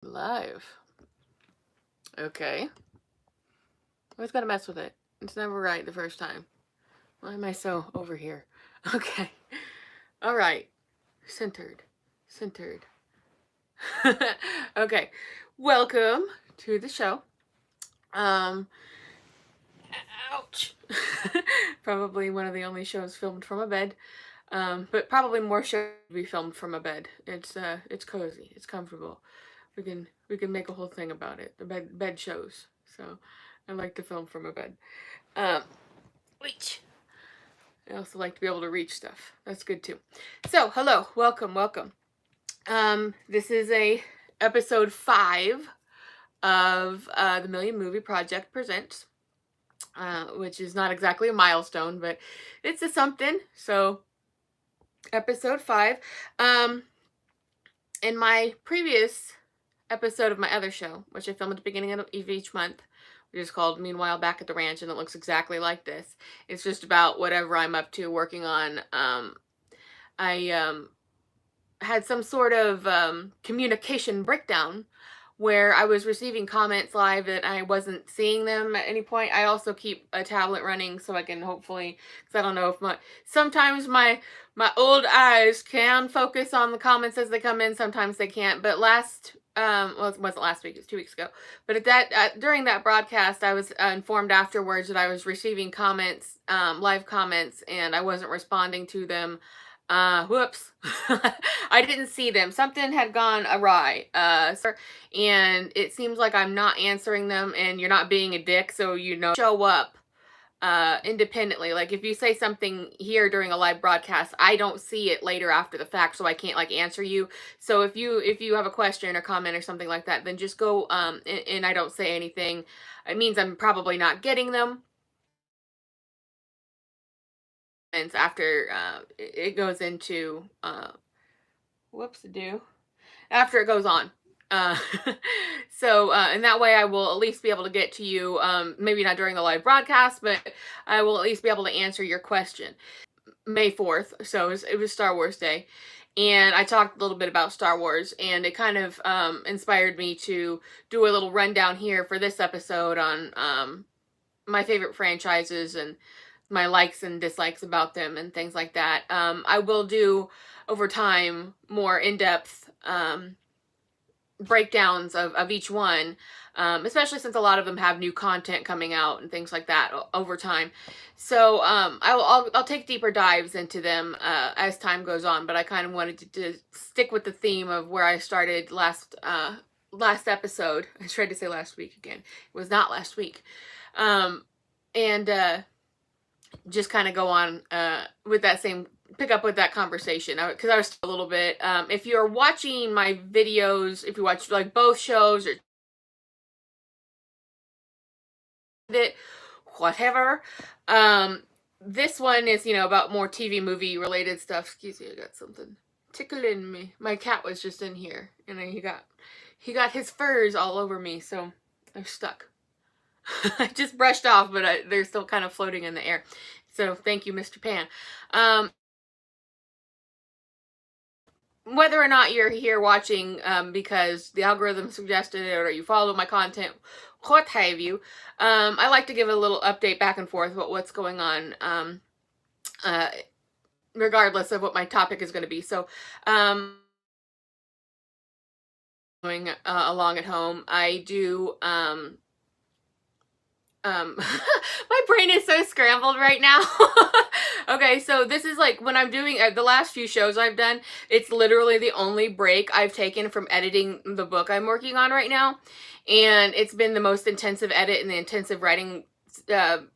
Live. Okay. Always gotta mess with it. It's never right the first time. Why am I so over here? Okay. Alright. Centered. Centered. Okay. Welcome to the show. Ouch. Probably one of the only shows filmed from a bed. But probably more shows be filmed from a bed. It's cozy. It's comfortable. We can make a whole thing about it. The bed shows. So I like to film from a bed. Um, reach. I also like to be able to reach stuff. That's good too. So hello, welcome. This is a episode 5 of the Million Movie Project Presents, which is not exactly a milestone, but it's a something. So episode 5. In my previous episode of my other show, which I film at the beginning of each month, which is called Meanwhile Back at the Ranch, and it looks exactly like this. It's just about whatever I'm up to working on. I had some sort of communication breakdown where I was receiving comments live that I wasn't seeing them at any point. I also keep a tablet running so I can hopefully, because I don't know if sometimes my old eyes can focus on the comments as they come in, sometimes they can't. But well, it wasn't last week, it was 2 weeks ago. But during that broadcast, I was informed afterwards that I was receiving comments, live comments, and I wasn't responding to them. Whoops. I didn't see them. Something had gone awry. And it seems like I'm not answering them, and you're not being a dick, so show up independently. Like if you say something here during a live broadcast, I don't see it later after the fact, so I can't like answer you. So if you have a question or comment or something like that, then just go and I don't say anything. It means I'm probably not getting them. And after it goes into whoops-a-do, after it goes on. Uh, and that way I will at least be able to get to you, maybe not during the live broadcast, but I will at least be able to answer your question. May 4th, so it was Star Wars Day, and I talked a little bit about Star Wars, and it kind of inspired me to do a little rundown here for this episode on my favorite franchises and my likes and dislikes about them and things like that. I will do over time more in-depth breakdowns of each one, especially since a lot of them have new content coming out and things like that over time. So I'll take deeper dives into them as time goes on, but I kind of wanted to stick with the theme of where I started last episode. I tried to say last week again. It was not last week. And just kind of go on with that same, pick up with that conversation, because I was a little bit, if you're watching my videos, if you watch like both shows or whatever, this one is, about more TV movie related stuff. Excuse me, I got something tickling me. My cat was just in here, and he got his furs all over me, so I'm stuck. I just brushed off, but they're still kind of floating in the air. So thank you, Mr. Pan. Whether or not you're here watching because the algorithm suggested it or you follow my content, what have you, I like to give a little update back and forth about what's going on, regardless of what my topic is going to be. So, going along at home, I do my brain is so scrambled right now. Okay, so this is like when I'm doing the last few shows I've done, it's literally the only break I've taken from editing the book I'm working on right now. And it's been the most intensive edit and the intensive writing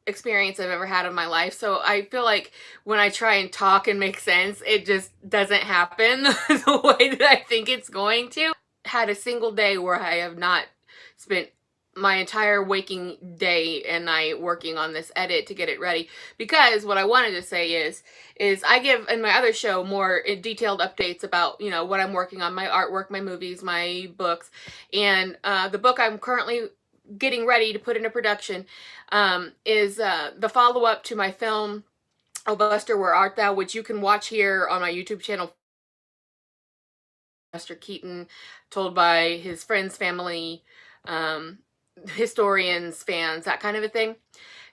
experience I've ever had in my life. So I feel like when I try and talk and make sense, it just doesn't happen the way that I think it's going to. Had a single day where I have not spent my entire waking day and night working on this edit to get it ready, because what I wanted to say is I give in my other show more detailed updates about what I'm working on, my artwork, my movies, my books, and the book I'm currently getting ready to put into production is the follow-up to my film Oh Buster, Where Art Thou, which you can watch here on my YouTube channel Buster Keaton, told by his friends, family, um, historians, fans, that kind of a thing.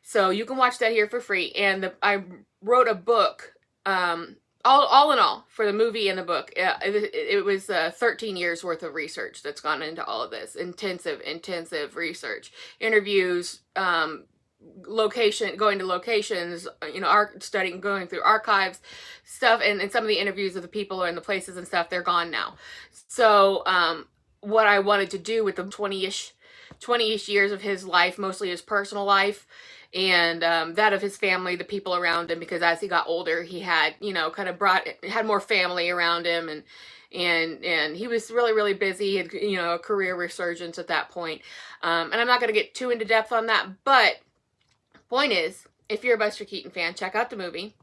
So you can watch that here for free. And I wrote a book, all in all, for the movie and the book. It was 13 years worth of research that's gone into all of this. Intensive research, interviews, going to locations, studying, going through archives, stuff, and some of the interviews of the people and the places and stuff, they're gone now. So, what I wanted to do with the 20-ish years of his life, mostly his personal life, and that of his family, the people around him, because as he got older, he had, had more family around him, and he was really, really busy. He had, a career resurgence at that point. And I'm not going to get too into depth on that, but point is, if you're a Buster Keaton fan, check out the movie.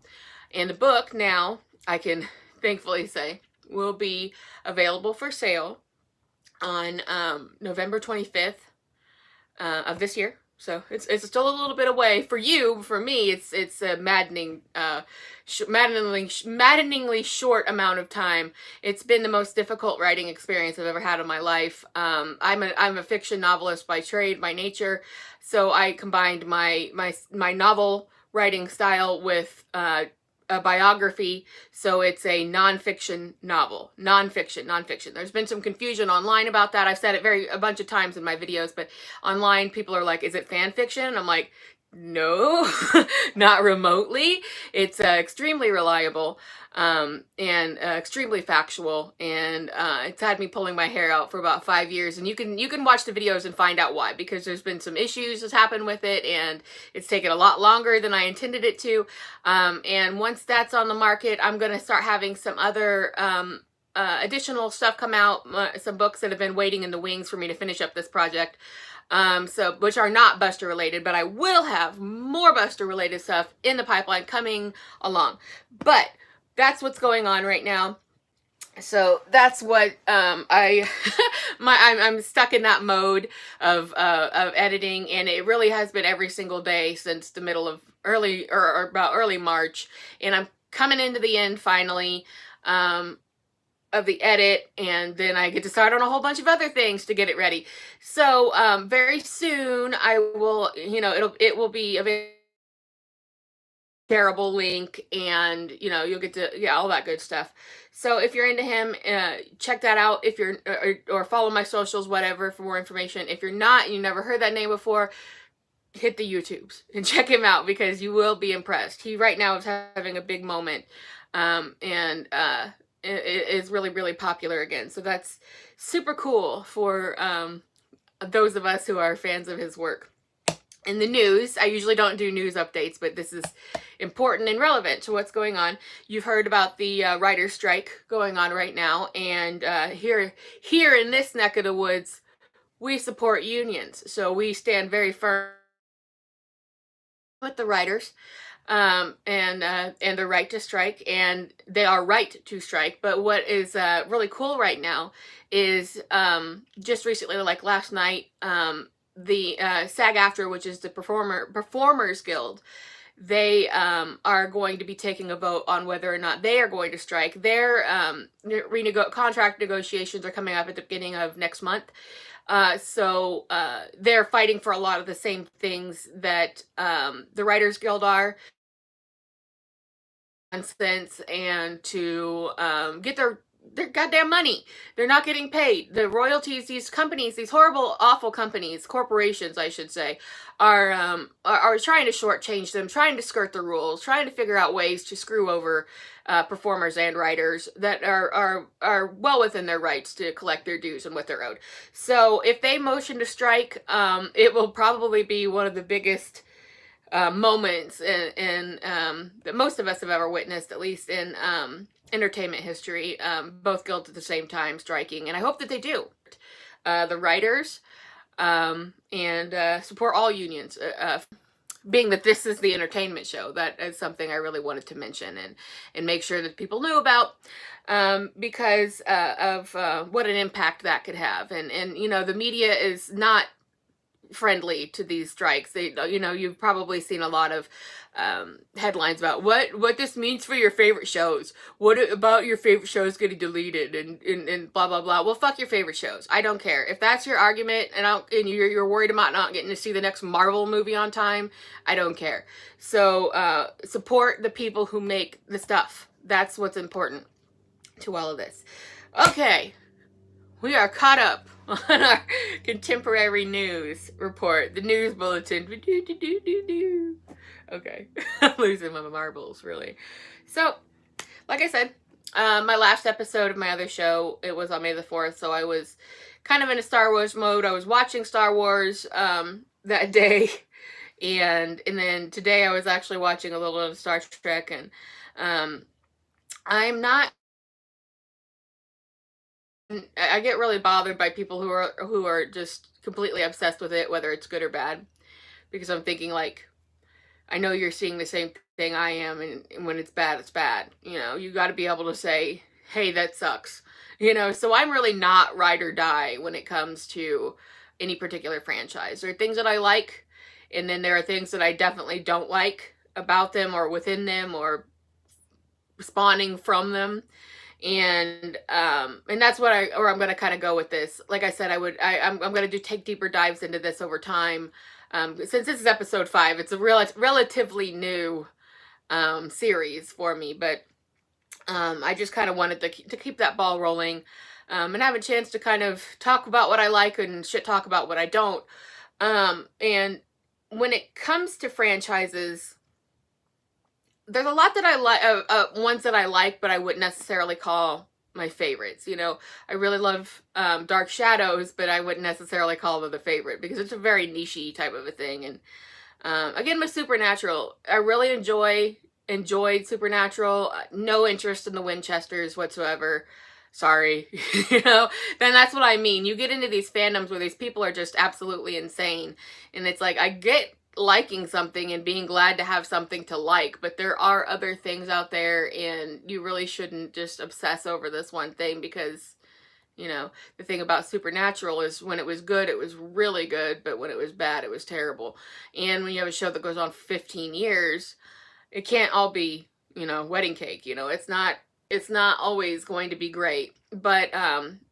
And the book now, I can thankfully say, will be available for sale on November 25th of this year. So it's still a little bit away for you. For me, it's a maddeningly short amount of time. It's been the most difficult writing experience I've ever had in my life. I'm a fiction novelist by trade, by nature, so I combined my novel writing style with a biography, so it's a nonfiction novel. Nonfiction. There's been some confusion online about that. I've said it a bunch of times in my videos, but online people are like, is it fan fiction? I'm like, no, not remotely. It's extremely reliable, and extremely factual, and it's had me pulling my hair out for about 5 years. And you can watch the videos and find out why, because there's been some issues that's happened with it, and it's taken a lot longer than I intended it to. And once that's on the market, I'm gonna start having some other additional stuff come out, some books that have been waiting in the wings for me to finish up this project. Which are not Buster related, but I will have more Buster related stuff in the pipeline coming along. But that's what's going on right now. So that's what I'm stuck in that mode of editing, and it really has been every single day since the middle of about early March, and I'm coming into the end finally. Of the edit, and then I get to start on a whole bunch of other things to get it ready. So very soon I will, it will be a shareable link, and you'll get to all that good stuff. So if you're into him, check that out. If you're or follow my socials, whatever, for more information. If you're not, you never heard that name before, hit the YouTubes and check him out, because you will be impressed. He right now is having a big moment, and is really, really popular again. So that's super cool for those of us who are fans of his work. In the news, I usually don't do news updates, but this is important and relevant to what's going on. You've heard about the writer's strike going on right now, and here in this neck of the woods, we support unions. So we stand very firm with the writers, and the right to strike, and they are right to strike. But what is really cool right now is just recently, like last night, the SAG-AFTRA, which is the Performers Guild, they are going to be taking a vote on whether or not they are going to strike. Their contract negotiations are coming up at the beginning of next month. So they're fighting for a lot of the same things that the Writers Guild are. Nonsense, and to get their goddamn money. They're not getting paid. The royalties, these companies, these horrible, awful companies, corporations, I should say, are trying to shortchange them, trying to skirt the rules, trying to figure out ways to screw over performers and writers that are well within their rights to collect their dues and what they're owed. So if they motion to strike, it will probably be one of the biggest moments in that most of us have ever witnessed, at least in entertainment history. Both guilds at the same time striking, and I hope that they do. The writers, and support all unions. Being that this is the entertainment show, that is something I really wanted to mention and make sure that people knew about, because of what an impact that could have. And the media is not friendly to these strikes. They, you know, you've probably seen a lot of headlines about what this means for your favorite shows. What about your favorite shows getting deleted and blah blah blah. Well, fuck your favorite shows. I don't care if that's your argument, and you're worried about not getting to see the next Marvel movie on time. I don't care. So support the people who make the stuff. That's what's important to all of this. Okay, we are caught up on our contemporary news report, the news bulletin. Okay, I'm losing my marbles, really. So, like I said, my last episode of my other show, it was on May the 4th, so I was kind of in a Star Wars mode. I was watching Star Wars that day, and then today I was actually watching a little of Star Trek, and I'm not. I get really bothered by people who are just completely obsessed with it, whether it's good or bad, because I'm thinking like, I know you're seeing the same thing I am, and when it's bad, it's bad. You know, you got to be able to say, hey, that sucks. You know, so I'm really not ride or die when it comes to any particular franchise. There are things that I like, and then there are things that I definitely don't like about them or within them or spawning from them. And that's what I'm going to kind of go with this. Like I said, I'm going to take deeper dives into this over time. Since this is episode 5, it's a relatively new series for me, but I just kind of wanted to keep that ball rolling, and have a chance to kind of talk about what I like and shit talk about what I don't. And when it comes to franchises, there's a lot that I like, ones that I like, but I wouldn't necessarily call my favorites. You know, I really love Dark Shadows, but I wouldn't necessarily call it a favorite because it's a very niche-y type of a thing. And again, with Supernatural, I really enjoyed Supernatural. No interest in the Winchesters whatsoever. Sorry. You know, then that's what I mean. You get into these fandoms where these people are just absolutely insane. And it's like, I get liking something and being glad to have something to like, but there are other things out there, and you really shouldn't just obsess over this one thing, because, you know, the thing about Supernatural is when it was good, it was really good, but when it was bad, it was terrible. And when you have a show that goes on 15 years, it can't all be, you know, wedding cake. You know, it's not always going to be great. But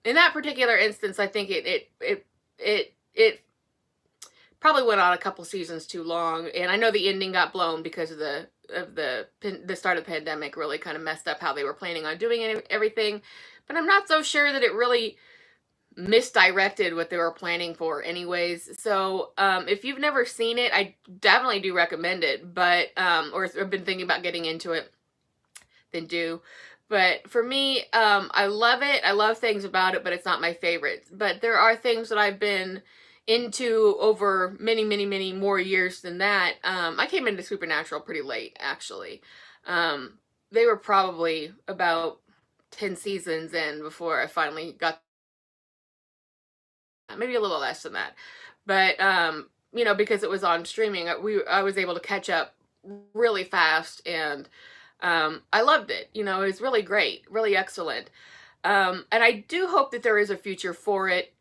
in that particular instance, I think it probably went on a couple seasons too long, and I know the ending got blown because of the start of the pandemic really kind of messed up how they were planning on doing everything. But I'm not so sure that it really misdirected what they were planning for anyways. So if you've never seen it, I definitely do recommend it, but or have been thinking about getting into it, then do. But for me, I love it. I love things about it, but it's not my favorite. But there are things that I've been into over many more years than that. I came into Supernatural pretty late, actually. They were probably about 10 seasons in before I finally got, maybe a little less than that. But you know, because it was on streaming, I was able to catch up really fast, and I loved it. You know, it was really great, really excellent. And I do hope that there is a future for it.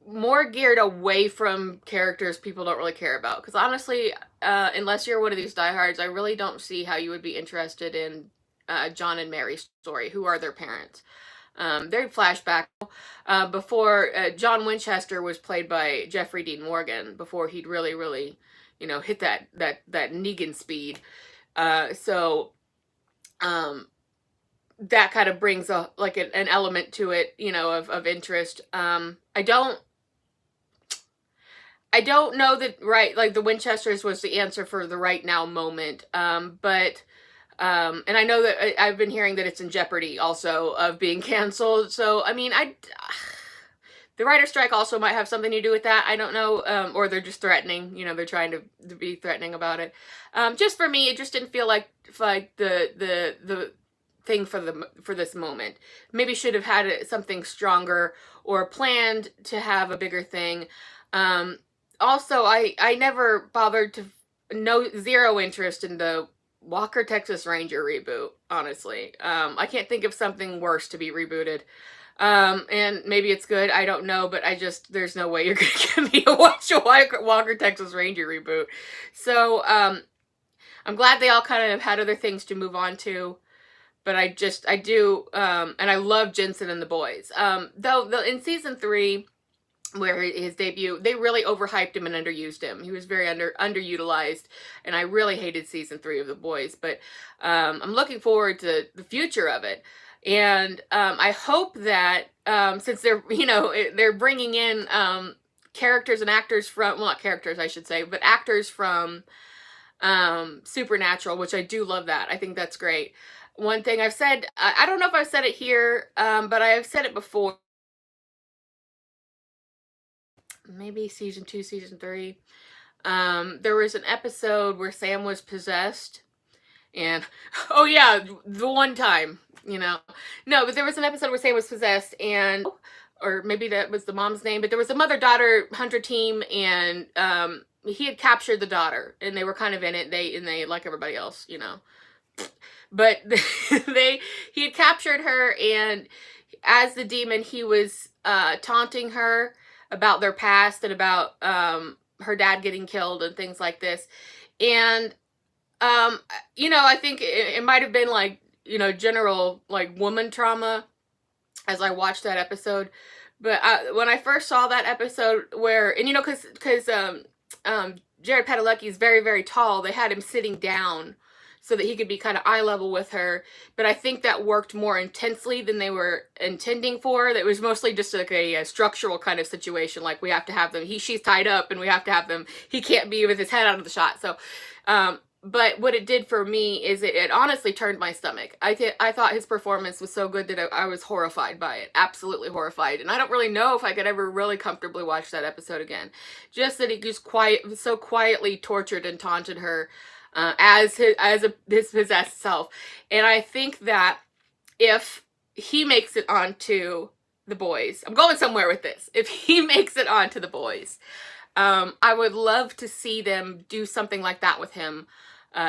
More geared away from characters people don't really care about. Because honestly, unless you're one of these diehards, I really don't see how you would be interested in John and Mary's story. Who are their parents? They flashback before John Winchester was played by Jeffrey Dean Morgan, before he'd really, you know, hit that Negan speed. So that kind of brings an element to it, you know, of interest. I don't know that, right, like the Winchesters was the answer for the right now moment. But and I know that I've been hearing that it's in jeopardy also of being canceled. So, I mean, the writer's strike also might have something to do with that. I don't know. Or they're just threatening, you know, they're trying to be threatening about it. Just for me, it just didn't feel like the thing for this moment. Maybe should have had something stronger or planned to have a bigger thing. Also, I never bothered to zero interest in the Walker Texas Ranger reboot, honestly. I can't think of something worse to be rebooted. And maybe it's good, I don't know, but there's no way you're gonna get me to watch a Walker Texas Ranger reboot. So, I'm glad they all kind of had other things to move on to, but I do, and I love Jensen and the boys. Though, in season 3, where his debut, they really overhyped him and underused him. He was very underutilized, and I really hated season 3 of The Boys. But I'm looking forward to the future of it, and I hope that since they're bringing in characters and actors from, well, not characters I should say, but actors from Supernatural, which I do love that. I think that's great. One thing I've said, I don't know if I've said it here, but I have said it before. Maybe season 2, season 3. There was an episode where Sam was possessed, and oh yeah, the one time, no, but there was an episode where Sam was possessed, and or maybe that was the mom's name, but there was a mother-daughter hunter team, and he had captured the daughter, and they were kind of in it. They like everybody else, but he had captured her, and as the demon, he was taunting her about their past and about her dad getting killed and things like this. And I think it might have been like, general like woman trauma as I watched that episode. But when I first saw that episode where, and because Jared Padalecki is very, very tall, they had him sitting down so that he could be kind of eye level with her. But I think that worked more intensely than they were intending for. It was mostly just like a structural kind of situation. Like, we have to have them, she's tied up, and we have to have them, he can't be with his head out of the shot. So, but what it did for me is it honestly turned my stomach. I thought his performance was so good that I was horrified by it. Absolutely horrified. And I don't really know if I could ever really comfortably watch that episode again. Just that he just so quietly tortured and taunted her as his possessed self. And I think that if he makes it onto The Boys, I'm going somewhere with this. If he makes it onto The Boys, I would love to see them do something like that with him.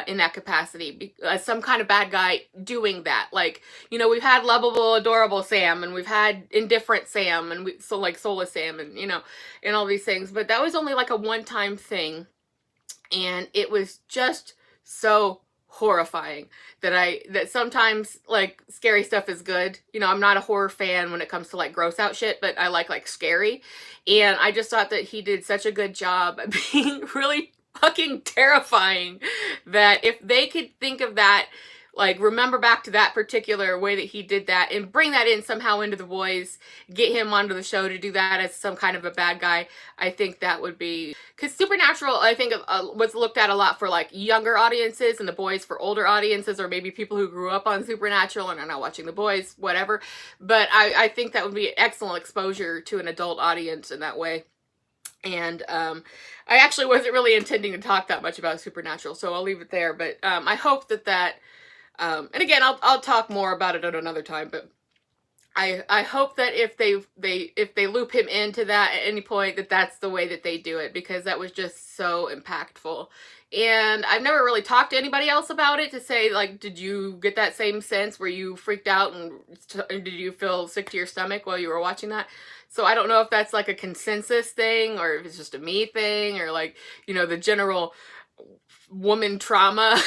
In that capacity, some kind of bad guy doing that. Like, we've had lovable, adorable Sam, and we've had indifferent Sam, and soulless Sam, and and all these things. But that was only like a one-time thing, and it was just so horrifying that sometimes like scary stuff is good. I'm not a horror fan when it comes to like gross out shit, but I like scary, and I just thought that he did such a good job at being really fucking terrifying, that if they could think of that, like remember back to that particular way that he did that and bring that in somehow into The Boys, get him onto the show to do that as some kind of a bad guy, I think that would be, because Supernatural, I think was looked at a lot for like younger audiences, and The Boys for older audiences, or maybe people who grew up on Supernatural and are now watching The Boys, whatever. But I think that would be excellent exposure to an adult audience in that way. And I actually wasn't really intending to talk that much about Supernatural, so I'll leave it there. But I hope that and again, I'll talk more about it at another time. But I hope that if they loop him into that at any point, that's the way that they do it, because that was just so impactful. And I've never really talked to anybody else about it to say, like, did you get that same sense? Were you freaked out, and did you feel sick to your stomach while you were watching that? So I don't know if that's like a consensus thing, or if it's just a me thing, or like, the general woman trauma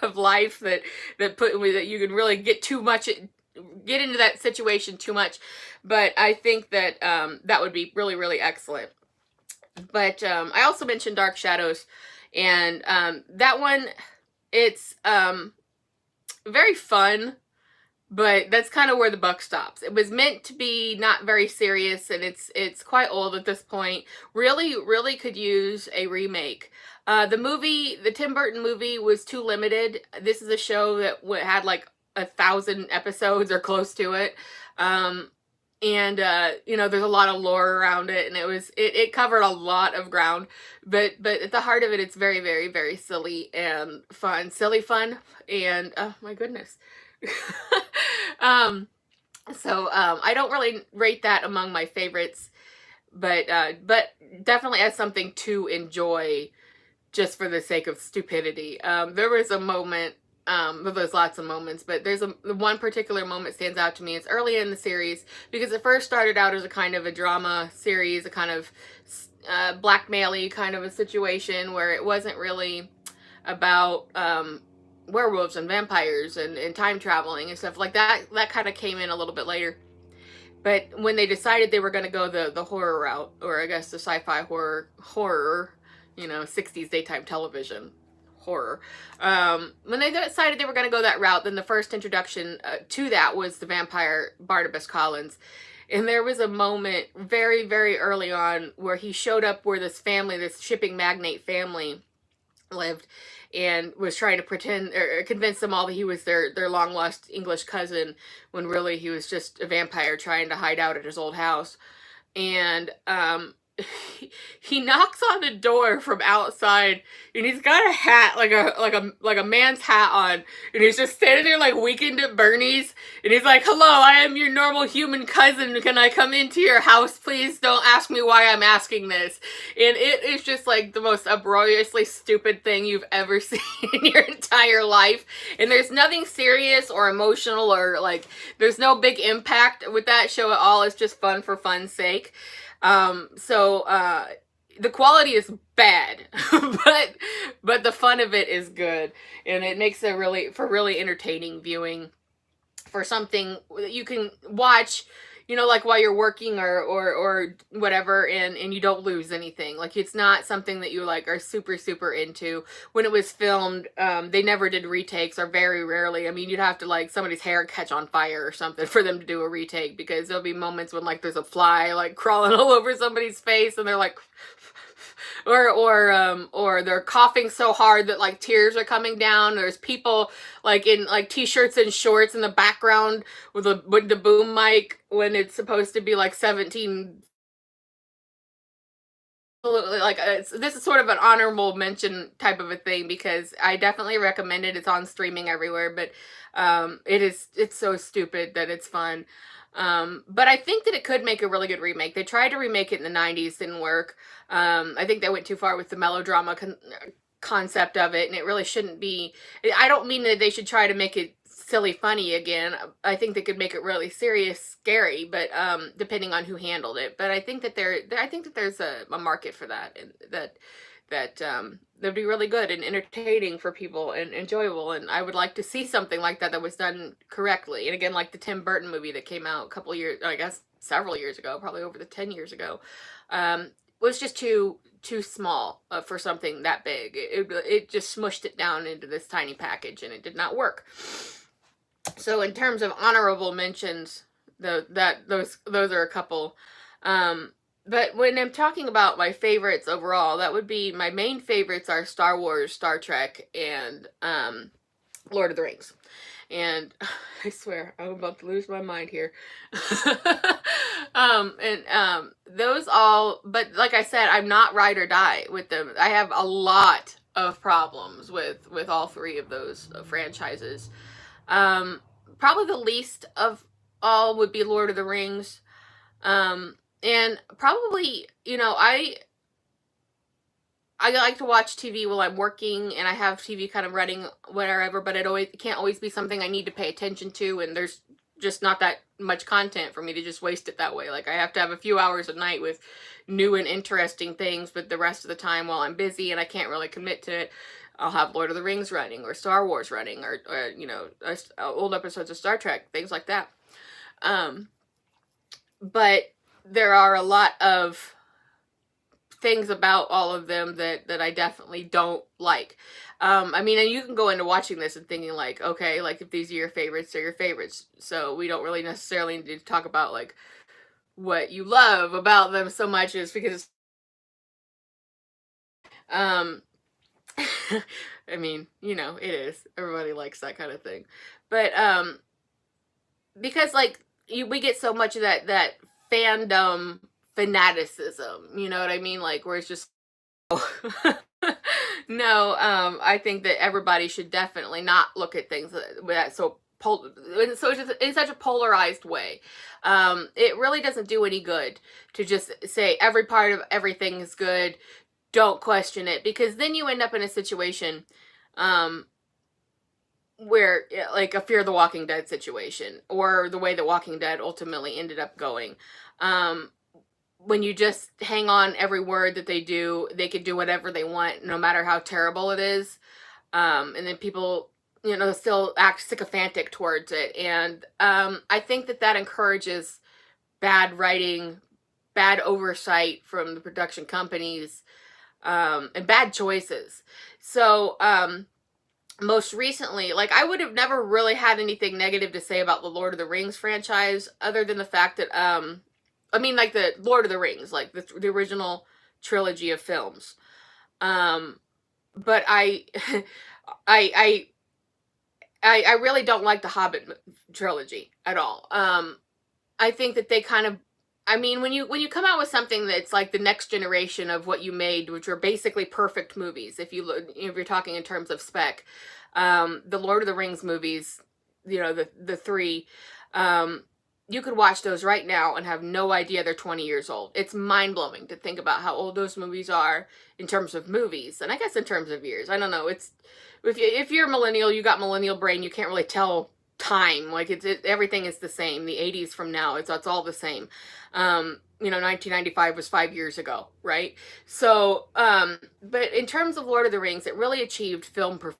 of life that you can really get into that situation too much. But I think that that would be really, really excellent. But I also mentioned Dark Shadows, and that one, it's very fun, but that's kind of where the buck stops. It was meant to be not very serious, and it's quite old at this point. Really, really could use a remake. The Tim Burton movie was too limited. This is a show that had like 1,000 episodes or close to it. And there's a lot of lore around it, and it covered a lot of ground, but at the heart of it, it's very, very, very silly and fun. Silly fun, and oh my goodness. So I don't really rate that among my favorites, but definitely as something to enjoy just for the sake of stupidity. There was a moment but there's lots of moments, but there's one particular moment stands out to me. It's early in the series because it first started out as a kind of a drama series, a kind of blackmail-y kind of a situation where it wasn't really about werewolves and vampires and time traveling and stuff like that. That kind of came in a little bit later. But when they decided they were going to go the horror route, or I guess the sci-fi horror, 60s daytime television horror. When they decided they were going to go that route, then the first introduction to that was the vampire Barnabas Collins. And there was a moment very, very early on where he showed up where this family, this shipping magnate family, lived, and was trying to pretend or convince them all that he was their long lost English cousin, when really he was just a vampire trying to hide out at his old house. And he knocks on the door from outside, and he's got a hat, like a man's hat on, and he's just standing there like Weekend at Bernie's, and he's like, "Hello, I am your normal human cousin. Can I come into your house, please? Don't ask me why I'm asking this." And it is just like the most uproariously stupid thing you've ever seen in your entire life. And there's nothing serious or emotional, or like there's no big impact with that show at all. It's just fun for fun's sake. The quality is bad, but the fun of it is good, and it makes it really entertaining viewing for something that you can watch, like while you're working or whatever, and you don't lose anything. Like, it's not something that you like are super, super into. When it was filmed, they never did retakes, or very rarely. I mean, you'd have to like somebody's hair catch on fire or something for them to do a retake, because there'll be moments when like there's a fly like crawling all over somebody's face, and they're like, or they're coughing so hard that like tears are coming down. There's people like in like t-shirts and shorts in the background with the boom mic when it's supposed to be like 17. Like, this is sort of an honorable mention type of a thing, because I definitely recommend it. It's on streaming everywhere, but it's so stupid that it's fun. But I think that it could make a really good remake. They tried to remake it in the 90s, didn't work. I think they went too far with the melodrama concept of it, and it really shouldn't be. I don't mean that they should try to make it silly funny again. I think they could make it really serious, scary, but depending on who handled it. But I think that there's a market for that, and that'd be really good and entertaining for people and enjoyable. And I would like to see something like that was done correctly. And again, like the Tim Burton movie that came out a couple years, I guess several years ago, probably over the 10 years ago, was just too small for something that big. It just smushed it down into this tiny package, and it did not work. So in terms of honorable mentions, those are a couple. But when I'm talking about my favorites overall, that would be, my main favorites are Star Wars, Star Trek, and Lord of the Rings. And I swear, I'm about to lose my mind here. Those all, but like I said, I'm not ride or die with them. I have a lot of problems with all three of those franchises. Probably the least of all would be Lord of the Rings. And probably, I like to watch TV while I'm working, and I have TV kind of running whatever, but it can't always be something I need to pay attention to, and there's just not that much content for me to just waste it that way. Like, I have to have a few hours a night with new and interesting things, but the rest of the time while I'm busy and I can't really commit to it, I'll have Lord of the Rings running, or Star Wars running, or old episodes of Star Trek, things like that. But there are a lot of things about all of them that I definitely don't like. I mean, and you can go into watching this and thinking like, okay, like if these are your favorites, they're your favorites. So we don't really necessarily need to talk about like what you love about them so much, is because I mean, it is. Everybody likes that kind of thing. But because like we get so much of that fandom fanaticism, you know what I mean? Like, where it's just no, I think that everybody should definitely not look at things that in such a polarized way. It really doesn't do any good to just say every part of everything is good, don't question it, because then you end up in a situation where like a Fear the Walking Dead situation, or the way that Walking Dead ultimately ended up going. Um, when you just hang on every word that they do, they could do whatever they want, no matter how terrible it is. And then people, still act sycophantic towards it. And I think that that encourages bad writing, bad oversight from the production companies, and bad choices. So, most recently, like, I would have never really had anything negative to say about the Lord of the Rings franchise, other than the fact that, like the Lord of the Rings, like the original trilogy of films. But I, I really don't like the Hobbit trilogy at all. I think that they kind of, when you come out with something that's like the next generation of what you made, which are basically perfect movies, if you look, if you're talking in terms of spec, the Lord of the Rings movies, the three, you could watch those right now and have no idea they're 20 years old. It's mind-blowing to think about how old those movies are in terms of movies, and I guess in terms of years. I don't know. It's, if you're a millennial, you got millennial brain, you can't really tell time. Like, everything is the same. The 80s from now, it's all the same. 1995 was 5 years ago, right? So, but in terms of Lord of the Rings, it really achieved film perfection.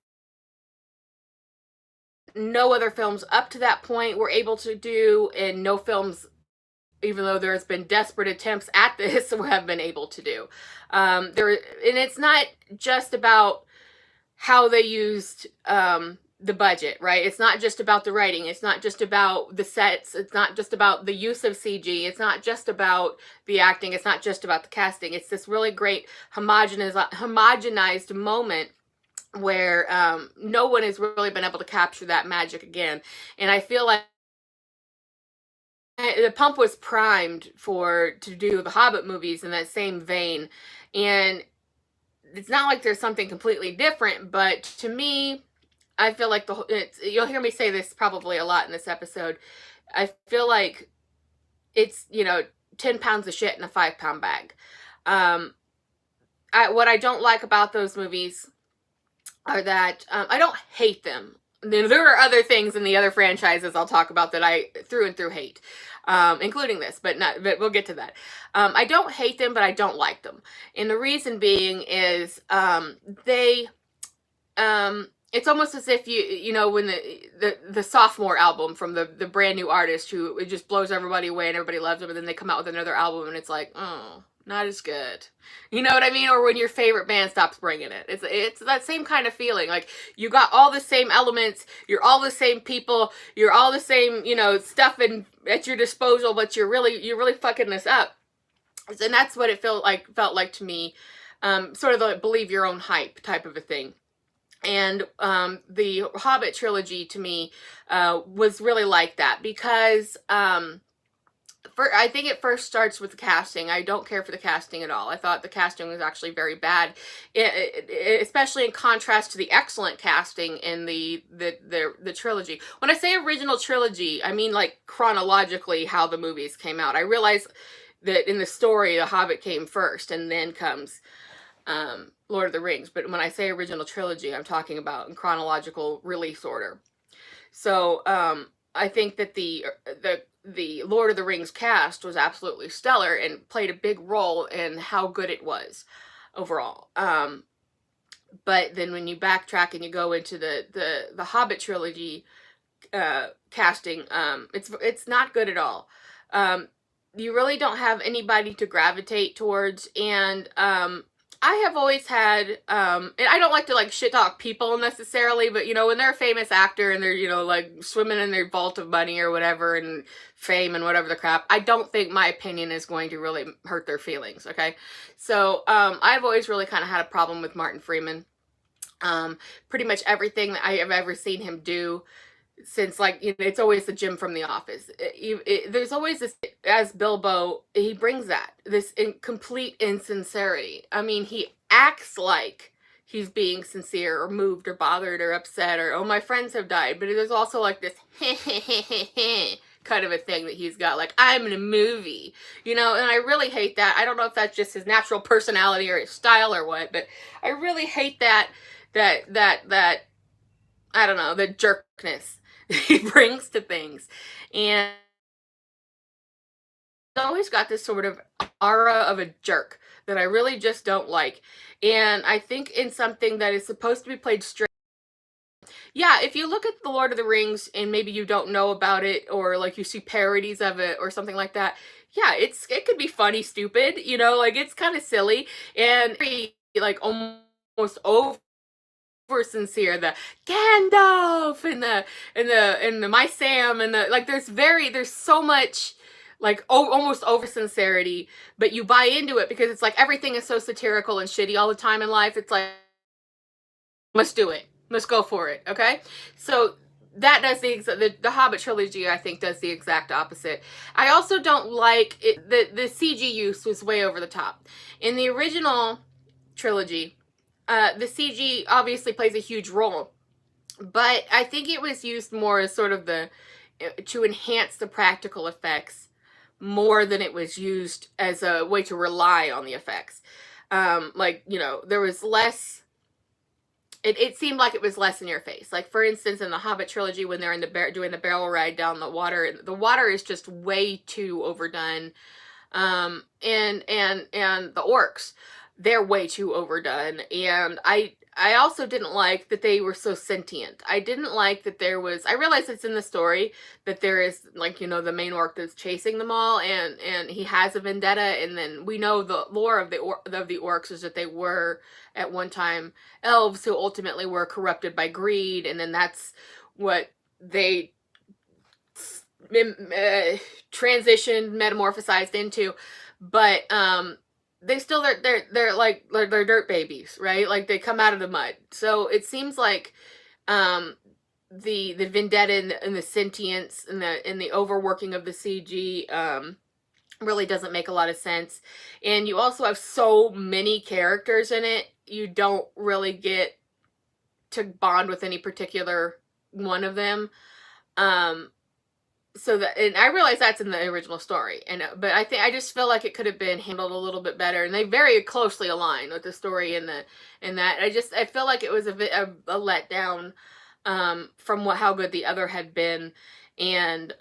No other films up to that point were able to do, and no films, even though there's been desperate attempts at this, have been able to do. And it's not just about how they used the budget, right? It's not just about the writing. It's not just about the sets. It's not just about the use of CG. It's not just about the acting. It's not just about the casting. It's this really great homogenized moment where no one has really been able to capture that magic again. And I feel like the pump was primed to do the Hobbit movies in that same vein. And it's not like there's something completely different, but to me, I feel like you'll hear me say this probably a lot in this episode. I feel like it's, 10 pounds of shit in a 5-pound bag. What I don't like about those movies are that I don't hate them. There are other things in the other franchises I'll talk about that I through and through hate, including this, but we'll get to that. I don't hate them, but I don't like them. And the reason being is it's almost as if when the sophomore album from the brand new artist who it just blows everybody away and everybody loves them, and then they come out with another album and it's like, oh, not as good. You know what I mean? Or when your favorite band stops bringing it. It's that same kind of feeling. Like, you got all the same elements, you're all the same people, you're all the same, stuff at your disposal, but you're really fucking this up. And that's what it felt like to me. Sort of the believe your own hype type of a thing. And the Hobbit trilogy to me was really like that, because I think it first starts with the casting. I don't care for the casting at all. I thought the casting was actually very bad, especially in contrast to the excellent casting in the trilogy. When I say original trilogy, I mean like chronologically how the movies came out. I realize that in the story, The Hobbit came first, and then comes Lord of the Rings. But when I say original trilogy, I'm talking about in chronological release order. So I think that the Lord of the Rings cast was absolutely stellar and played a big role in how good it was overall. But then when you backtrack and you go into the Hobbit trilogy casting, it's not good at all. You really don't have anybody to gravitate towards, and I have always had, and I don't like to like shit talk people necessarily, but when they're a famous actor and they're, like swimming in their vault of money or whatever and fame and whatever the crap, I don't think my opinion is going to really hurt their feelings, okay? So, I've always really kind of had a problem with Martin Freeman. Pretty much everything that I have ever seen him do, since like it's always the Jim from The Office. There's always this, as Bilbo, he brings this complete insincerity. I mean, he acts like he's being sincere or moved or bothered or upset or, oh, my friends have died, but there's also like this kind of a thing that he's got, like, I'm in a movie, and I really hate that. I don't know if that's just his natural personality or his style or what, but I really hate that I don't know, the jerkness he brings to things. And he's always got this sort of aura of a jerk that I really just don't like. And I think in something that is supposed to be played straight. Yeah, if you look at The Lord of the Rings and maybe you don't know about it, or like you see parodies of it or something like that, yeah, it could be funny, stupid, like it's kind of silly and very, like almost over sincere. The Gandalf and the my Sam and the like. There's so much like almost over sincerity, but you buy into it because it's like everything is so satirical and shitty all the time in life. It's like, let's do it. Let's go for it. Okay. So that does the Hobbit trilogy, I think, does the exact opposite. I also don't like it. The CG use was way over the top. In the original trilogy, the CG obviously plays a huge role, but I think it was used more as sort of to enhance the practical effects more than it was used as a way to rely on the effects. Like, there was less. It seemed like it was less in your face. Like, for instance, in the Hobbit trilogy, when they're doing the barrel ride down the water is just way too overdone. And the orcs, they're way too overdone. And I also didn't like that they were so sentient. I didn't like that I realize it's in the story that there is, like, the main orc that's chasing them all, and he has a vendetta, and then we know the lore of the orcs is that they were at one time elves who ultimately were corrupted by greed, and then that's what they transitioned, metamorphosized into. But they still they're dirt babies, right? Like, they come out of the mud. So it seems like the vendetta and the sentience and the overworking of the CG really doesn't make a lot of sense. And you also have so many characters in it, you don't really get to bond with any particular one of them. And I realize that's in the original story, but I just feel like it could have been handled a little bit better, and they very closely align with the story in that. I feel like it was a bit of a letdown from how good the other had been, and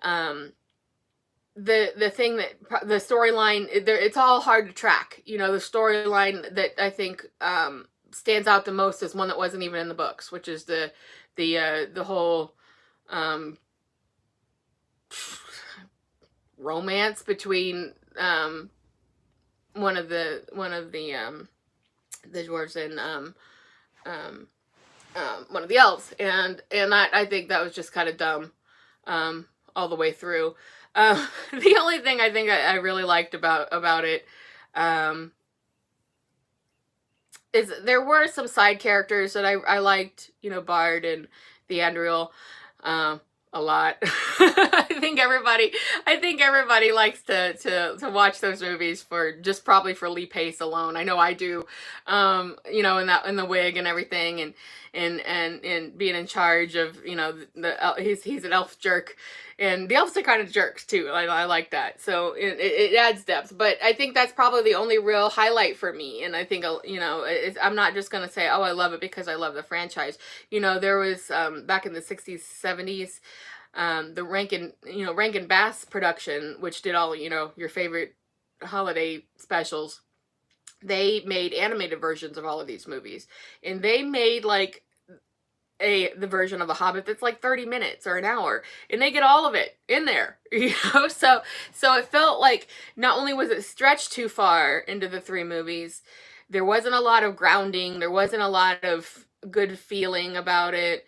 the thing that the storyline, it's all hard to track. The storyline that I think stands out the most is one that wasn't even in the books, which is the whole romance between one of the dwarves and one of the elves, and I think that was just kind of dumb all the way through. The only thing I think I really liked about it is there were some side characters that I liked, Bard and the Andriel. A lot. I think everybody likes to watch those movies for just probably for Lee Pace alone. I know I do. In the wig and everything, and being in charge of, he's an elf jerk, and the elves are kind of jerks too. I like that. So it adds depth, but I think that's probably the only real highlight for me. And I think, I'm not just going to say, oh, I love it because I love the franchise. There was, back in the 60s, 70s, the Rankin Bass production, which did all, your favorite holiday specials. They made animated versions of all of these movies, and they made like the version of The Hobbit that's like 30 minutes or an hour, and they get all of it in there, so it felt like not only was it stretched too far into the three movies, there wasn't a lot of grounding, there wasn't a lot of good feeling about it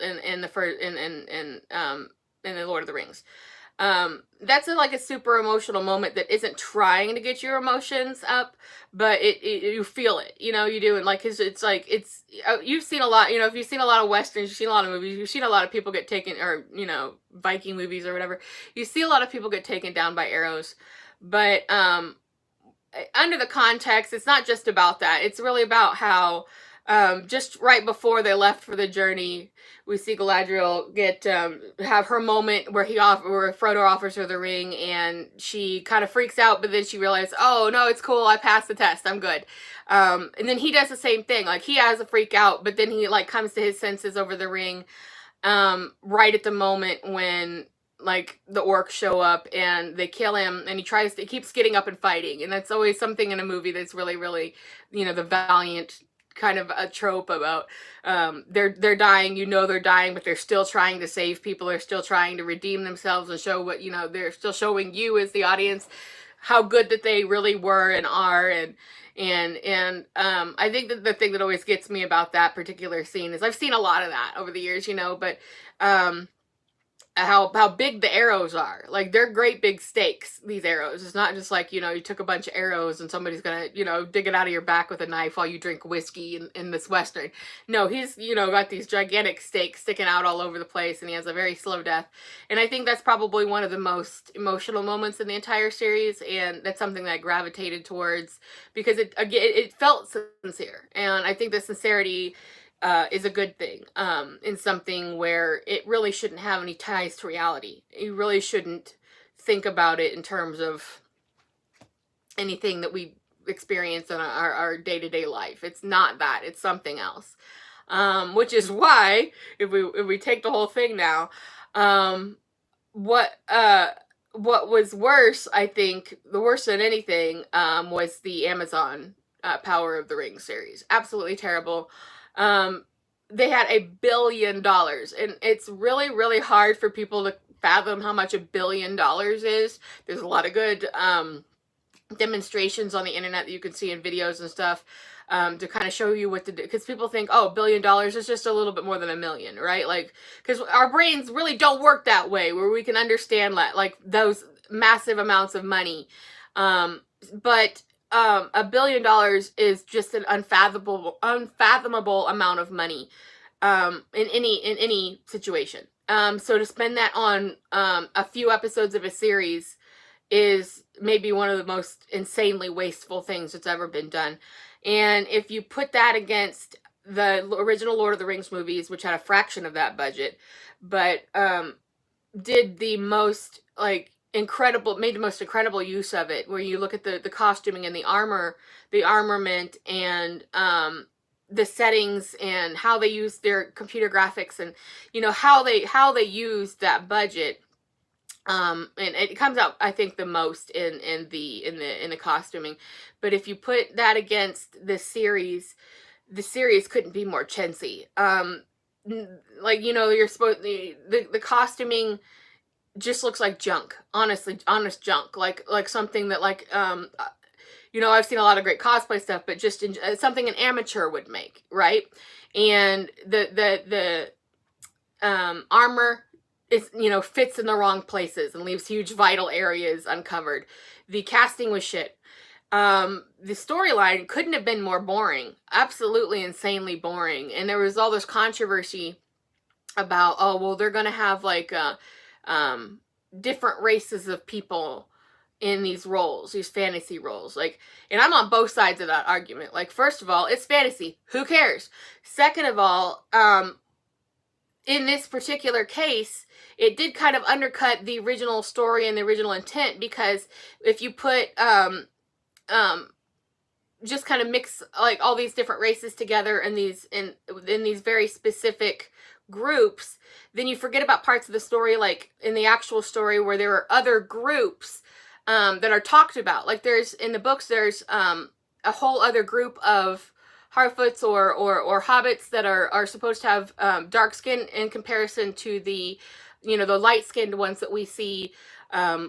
in the first in the Lord of the Rings. That's like a super emotional moment that isn't trying to get your emotions up, but you feel it, you do. And like, it's like, you've seen a lot, if you've seen a lot of Westerns, you've seen a lot of movies, you've seen a lot of people get taken, or, Viking movies or whatever, you see a lot of people get taken down by arrows. But, under the context, it's not just about that. It's really about how, just right before they left for the journey, we see Galadriel get have her moment where where Frodo offers her the ring, and she kind of freaks out, but then she realizes, oh no, it's cool, I passed the test, I'm good. And then he does the same thing, like he has a freak out, but then he like comes to his senses over the ring, right at the moment when like the orcs show up and they kill him, and he keeps getting up and fighting, and that's always something in a movie that's really, really, the valiant kind of a trope about they're dying, they're dying, but they're still trying to save people, they're still trying to redeem themselves and show what, they're still showing you as the audience how good that they really were and are. And I think that the thing that always gets me about that particular scene is I've seen a lot of that over the years, but how big the arrows are. Like, they're great big stakes, these arrows. It's not just like, you took a bunch of arrows and somebody's gonna, dig it out of your back with a knife while you drink whiskey in this Western. No, he's, got these gigantic stakes sticking out all over the place, and he has a very slow death. And I think that's probably one of the most emotional moments in the entire series, and that's something that I gravitated towards because it felt sincere. And I think the sincerity is a good thing in something where it really shouldn't have any ties to reality. You really shouldn't think about it in terms of anything that we experience in our day-to-day life. It's not that. It's something else. Which is why, if we take the whole thing now, what was worse, I think, the worse than anything, was the Amazon Power of the Ring series. Absolutely terrible. They had $1 billion, and it's really, really hard for people to fathom how much $1 billion is. There's a lot of good demonstrations on the internet that you can see in videos and stuff to kind of show you what to do, because people think, oh, $1 billion is just a little bit more than $1 million, right? Like, because our brains really don't work that way, where we can understand like those massive amounts of money. But $1 billion is just an unfathomable amount of money in any situation. So to spend that on a few episodes of a series is maybe one of the most insanely wasteful things that's ever been done. And if you put that against the original Lord of the Rings movies, which had a fraction of that budget, but did the most made the most incredible use of it, where you look at the costuming and the armament, and the settings, and how they use their computer graphics, and how they use that budget, and it comes out, I think, the most in the costuming. But if you put that against the series couldn't be more chintzy. You're supposed the costuming just looks like junk, honest junk, like something that I've seen a lot of great cosplay stuff, but just something an amateur would make, right? And the armor is, fits in the wrong places and leaves huge vital areas uncovered. The casting was shit. The storyline couldn't have been more boring, absolutely insanely boring. And there was all this controversy about, oh, well, they're gonna have different races of people in these roles, these fantasy roles. And I'm on both sides of that argument. First of all, it's fantasy. Who cares? Second of all, in this particular case, it did kind of undercut the original story and the original intent, because if you put just kind of mix all these different races together in these very specific groups, then you forget about parts of the story, like in the actual story, where there are other groups that are talked about. There's in the books, there's a whole other group of Harfoots or hobbits that are supposed to have dark skin in comparison to the the light-skinned ones that we see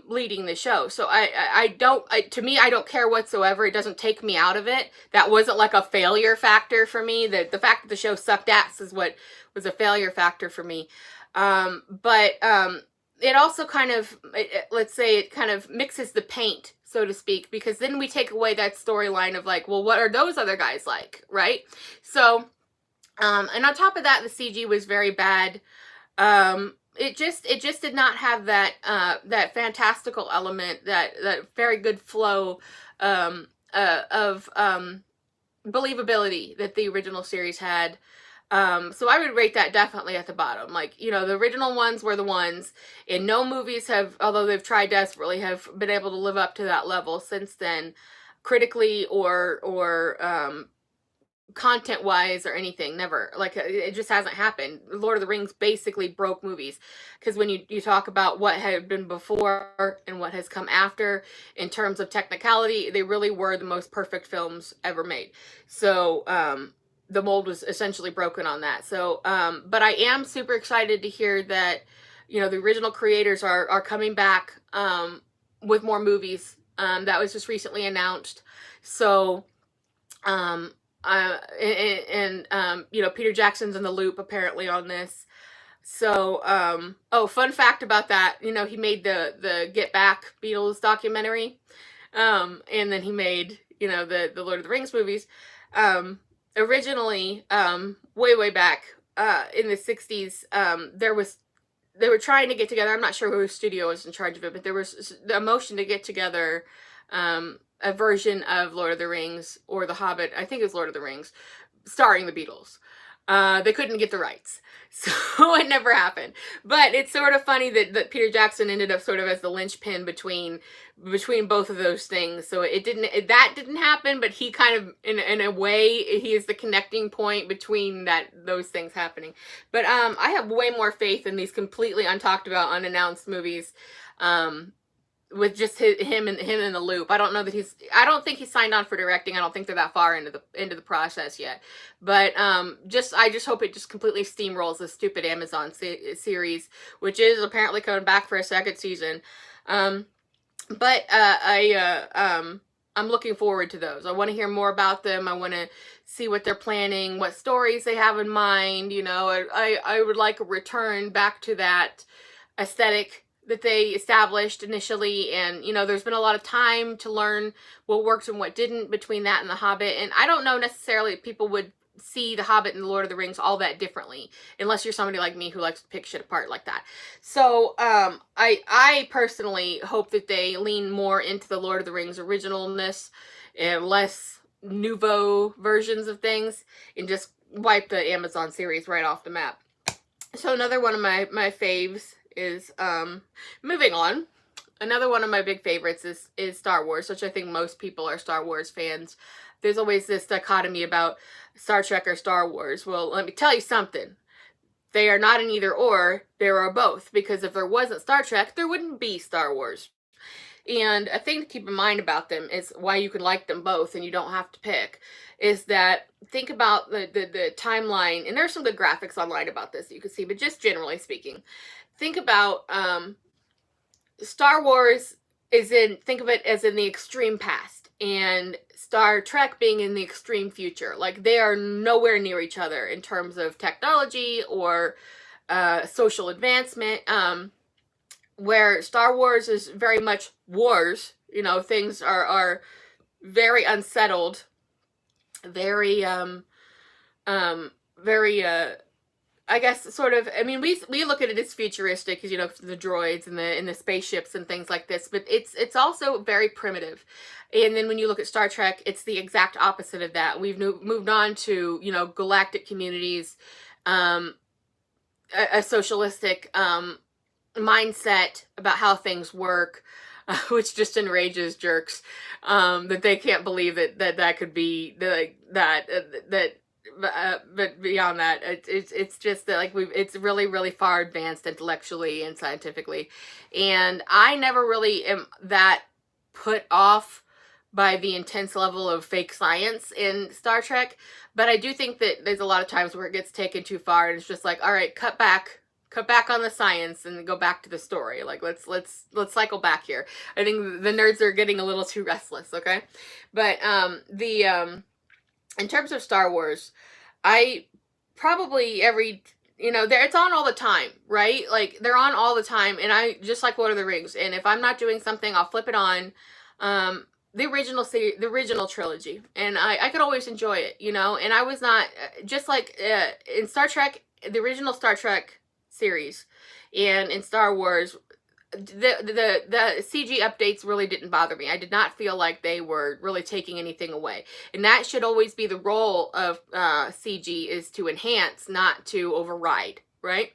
leading the show. So to me, I don't care whatsoever. It doesn't take me out of it. That wasn't like a failure factor for me. The fact that the show sucked ass is what was a failure factor for me. But it also kind of, let's say, it kind of mixes the paint, so to speak, because then we take away that storyline of well, what are those other guys like, right? So, and on top of that, the CG was very bad. It just did not have that that fantastical element, that very good flow of believability that the original series had. So I would rate that definitely at the bottom. Like, the original ones were the ones, and no movies have, although they've tried desperately, have been able to live up to that level since then, critically or content wise or anything. Never. Like, it just hasn't happened. Lord of the Rings basically broke movies, because when you talk about what had been before and what has come after in terms of technicality, they really were the most perfect films ever made. So the mold was essentially broken on that. So but I am super excited to hear that the original creators are coming back with more movies. That was just recently announced. So Peter Jackson's in the loop apparently on this. So fun fact about that, he made the Get Back Beatles documentary, and then he made the Lord of the Rings movies. Originally, way back in the 60s, they were trying to get together. I'm not sure whose studio was in charge of it, but there was a motion to get together a version of Lord of the Rings or The Hobbit, I think it was Lord of the Rings, starring the Beatles. They couldn't get the rights, so it never happened. But it's sort of funny that Peter Jackson ended up sort of as the linchpin between both of those things. So that didn't happen, but he kind of, in a way, he is the connecting point between those things happening. But I have way more faith in these completely untalked about, unannounced movies. With just him in the loop. I don't know that I don't think he's signed on for directing. I don't think they're that far into the process yet. But I just hope it just completely steamrolls this stupid Amazon series, which is apparently coming back for a second season. I'm looking forward to those. I want to hear more about them. I want to see what they're planning, what stories they have in mind. I would like a return back to that aesthetic that they established initially, and there's been a lot of time to learn what worked and what didn't between that and The Hobbit, and I don't know necessarily if people would see The Hobbit and The Lord of the Rings all that differently, unless you're somebody like me who likes to pick shit apart like that. So I personally hope that they lean more into the Lord of the Rings originalness and less nouveau versions of things, and just wipe the Amazon series right off the map. So another one of my faves is moving on. Another one of my big favorites is Star Wars, which I think most people are Star Wars fans. There's always this dichotomy about Star Trek or Star Wars. Well, let me tell you something. They are not an either or, they are both, because if there wasn't Star Trek, there wouldn't be Star Wars. And a thing to keep in mind about them is why you can like them both and you don't have to pick, is that think about the timeline, and there's some good graphics online about this that you can see, but just generally speaking, think about Star Wars think of it as in the extreme past, and Star Trek being in the extreme future. Like, they are nowhere near each other in terms of technology or social advancement. Where Star Wars is very much wars, things are very unsettled, very I guess sort of, I mean, we look at it as futuristic, because the droids and the spaceships and things like this, but it's also very primitive. And then when you look at Star Trek, it's the exact opposite of that. We've moved on to galactic communities, a socialistic mindset about how things work, which just enrages jerks, that they can't believe that could be but beyond that, it's just that, like, it's really, really far advanced intellectually and scientifically, and I never really am that put off by the intense level of fake science in Star Trek, but I do think that there's a lot of times where it gets taken too far, and it's just like, all right, cut back on the science and go back to the story. Like, let's cycle back here. I think the nerds are getting a little too restless, okay? But in terms of Star Wars, I probably it's on all the time, right? Like, they're on all the time, and I just like Lord of the Rings, and if I'm not doing something, I'll flip it on, the original trilogy, and I could always enjoy it, and I was not, just like in Star Trek, the original Star Trek series, and in Star Wars, the CG updates really didn't bother me. I did not feel like they were really taking anything away, and that should always be the role of CG, is to enhance, not to override, right?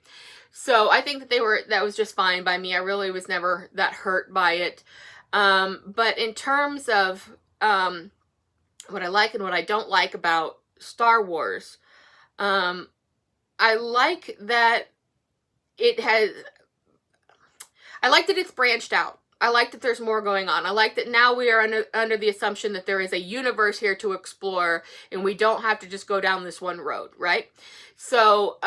So I think that was just fine by me. I really was never that hurt by it. But in terms of what I like and what I don't like about Star Wars, I like that it has. I like that it's branched out. I like that there's more going on. I like that now we are under the assumption that there is a universe here to explore, and we don't have to just go down this one road, right? So,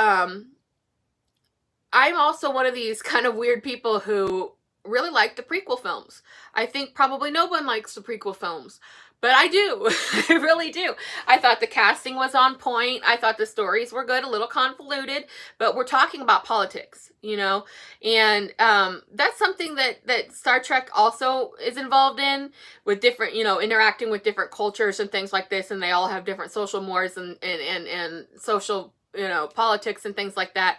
I'm also one of these kind of weird people who really like the prequel films. I think probably no one likes the prequel films, but I do. I really do. I thought the casting was on point. I thought the stories were good, a little convoluted, but we're talking about politics, and that's something that Star Trek also is involved in, with different, interacting with different cultures and things like this, and they all have different social mores and social, politics and things like that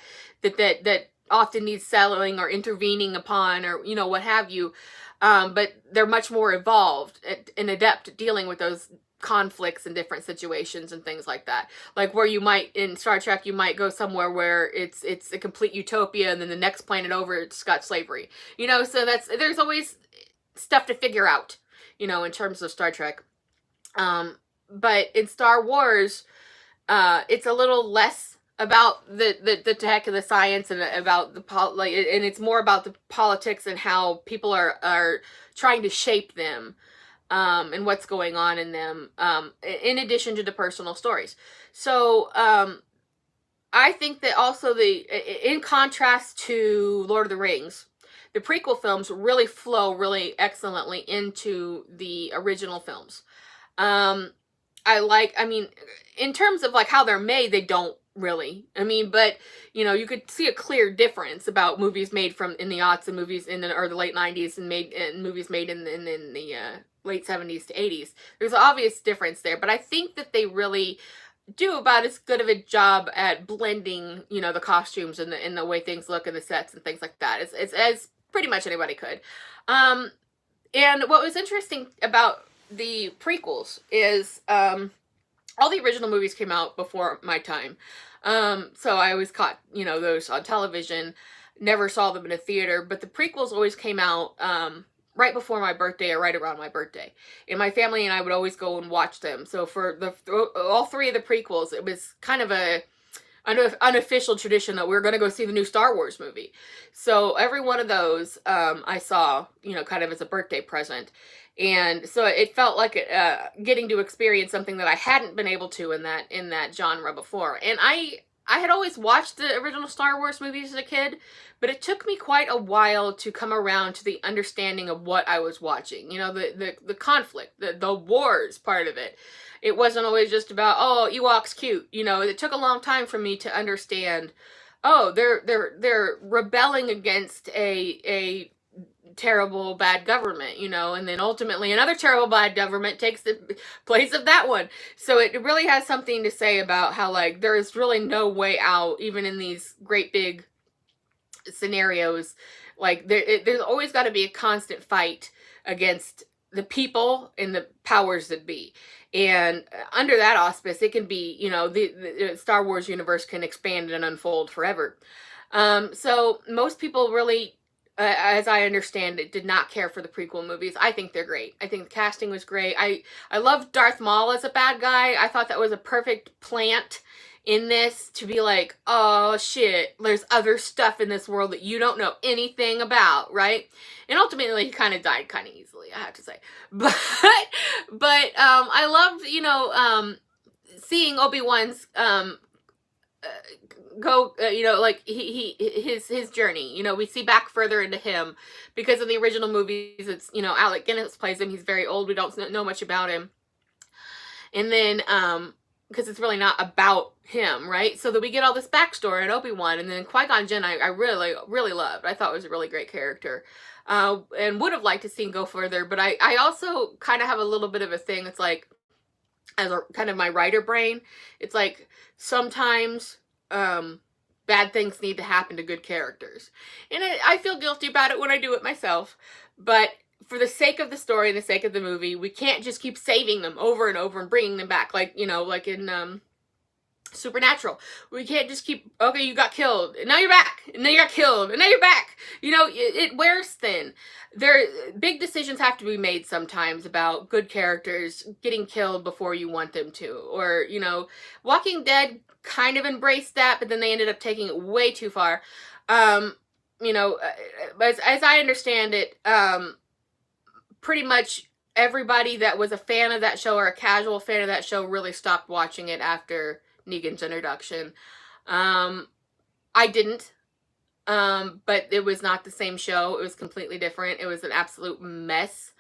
often needs settling or intervening upon, or what have you. But they're much more evolved and adept at dealing with those conflicts and different situations and things like that. Like where you might, in Star Trek, you might go somewhere where it's a complete utopia, and then the next planet over, it's got slavery. So there's always stuff to figure out, in terms of Star Trek. But in Star Wars, it's a little less about the tech and the science, and about and it's more about the politics and how people are trying to shape them, and what's going on in them, in addition to the personal stories. So I think that also in contrast to Lord of the Rings, the prequel films really flow really excellently into the original films. In terms of like how they're made, they don't really. But you could see a clear difference about movies made in the aughts and movies or the late 90s and movies made in the late 70s to 80s. There's an obvious difference there, but I think that they really do about as good of a job at blending, the costumes and the way things look and the sets and things like that as pretty much anybody could. And what was interesting about the prequels is all the original movies came out before my time. So I always caught, those on television, never saw them in a theater, but the prequels always came out right before my birthday or right around my birthday. And my family and I would always go and watch them. So for all three of the prequels, it was kind of an unofficial tradition that we were going to go see the new Star Wars movie. So every one of those I saw, kind of as a birthday present. And so it felt like getting to experience something that I hadn't been able to in that genre before. And I had always watched the original Star Wars movies as a kid, but it took me quite a while to come around to the understanding of what I was watching. The conflict, the wars part of it. It wasn't always just about, oh, Ewoks cute. It took a long time for me to understand, oh, they're rebelling against a terrible bad government, and then ultimately another terrible bad government takes the place of that one. So it really has something to say about how, like, there is really no way out, even in these great big scenarios. Like there's always got to be a constant fight against the people and the powers that be. And under that auspice, it can be, the Star Wars universe can expand and unfold forever. So most people really, as I understand it, did not care for the prequel movies. I think they're great. I think the casting was great. I love Darth Maul as a bad guy. I thought that was a perfect plant in this to be like, oh shit, there's other stuff in this world that you don't know anything about, right? And ultimately he kind of died kind of easily, I have to say. But I loved, seeing Obi-Wan's go, like his journey. We see back further into him because in the original movies, it's, Alec Guinness plays him. He's very old. We don't know much about him. And then, because it's really not about him, right? So that we get all this backstory on Obi-Wan, and then Qui-Gon Jinn, I really, really loved. I thought was a really great character, and would have liked to see him go further. But I also kind of have a little bit of a thing. It's like, as a kind of my writer brain, it's like sometimes bad things need to happen to good characters. And I feel guilty about it when I do it myself. But for the sake of the story and the sake of the movie, we can't just keep saving them over and over and bringing them back. Like, you know, like in Supernatural. We can't just keep, okay, you got killed, and now you're back, and then you got killed, and now you're back. You know, it wears thin. Big decisions have to be made sometimes about good characters getting killed before you want them to. Or, you know, Walking Dead kind of embraced that, but then they ended up taking it way too far. You know, as I understand it, pretty much everybody that was a fan of that show or a casual fan of that show really stopped watching it after Negan's introduction. I didn't, but it was not the same show. It was completely different. It was an absolute mess,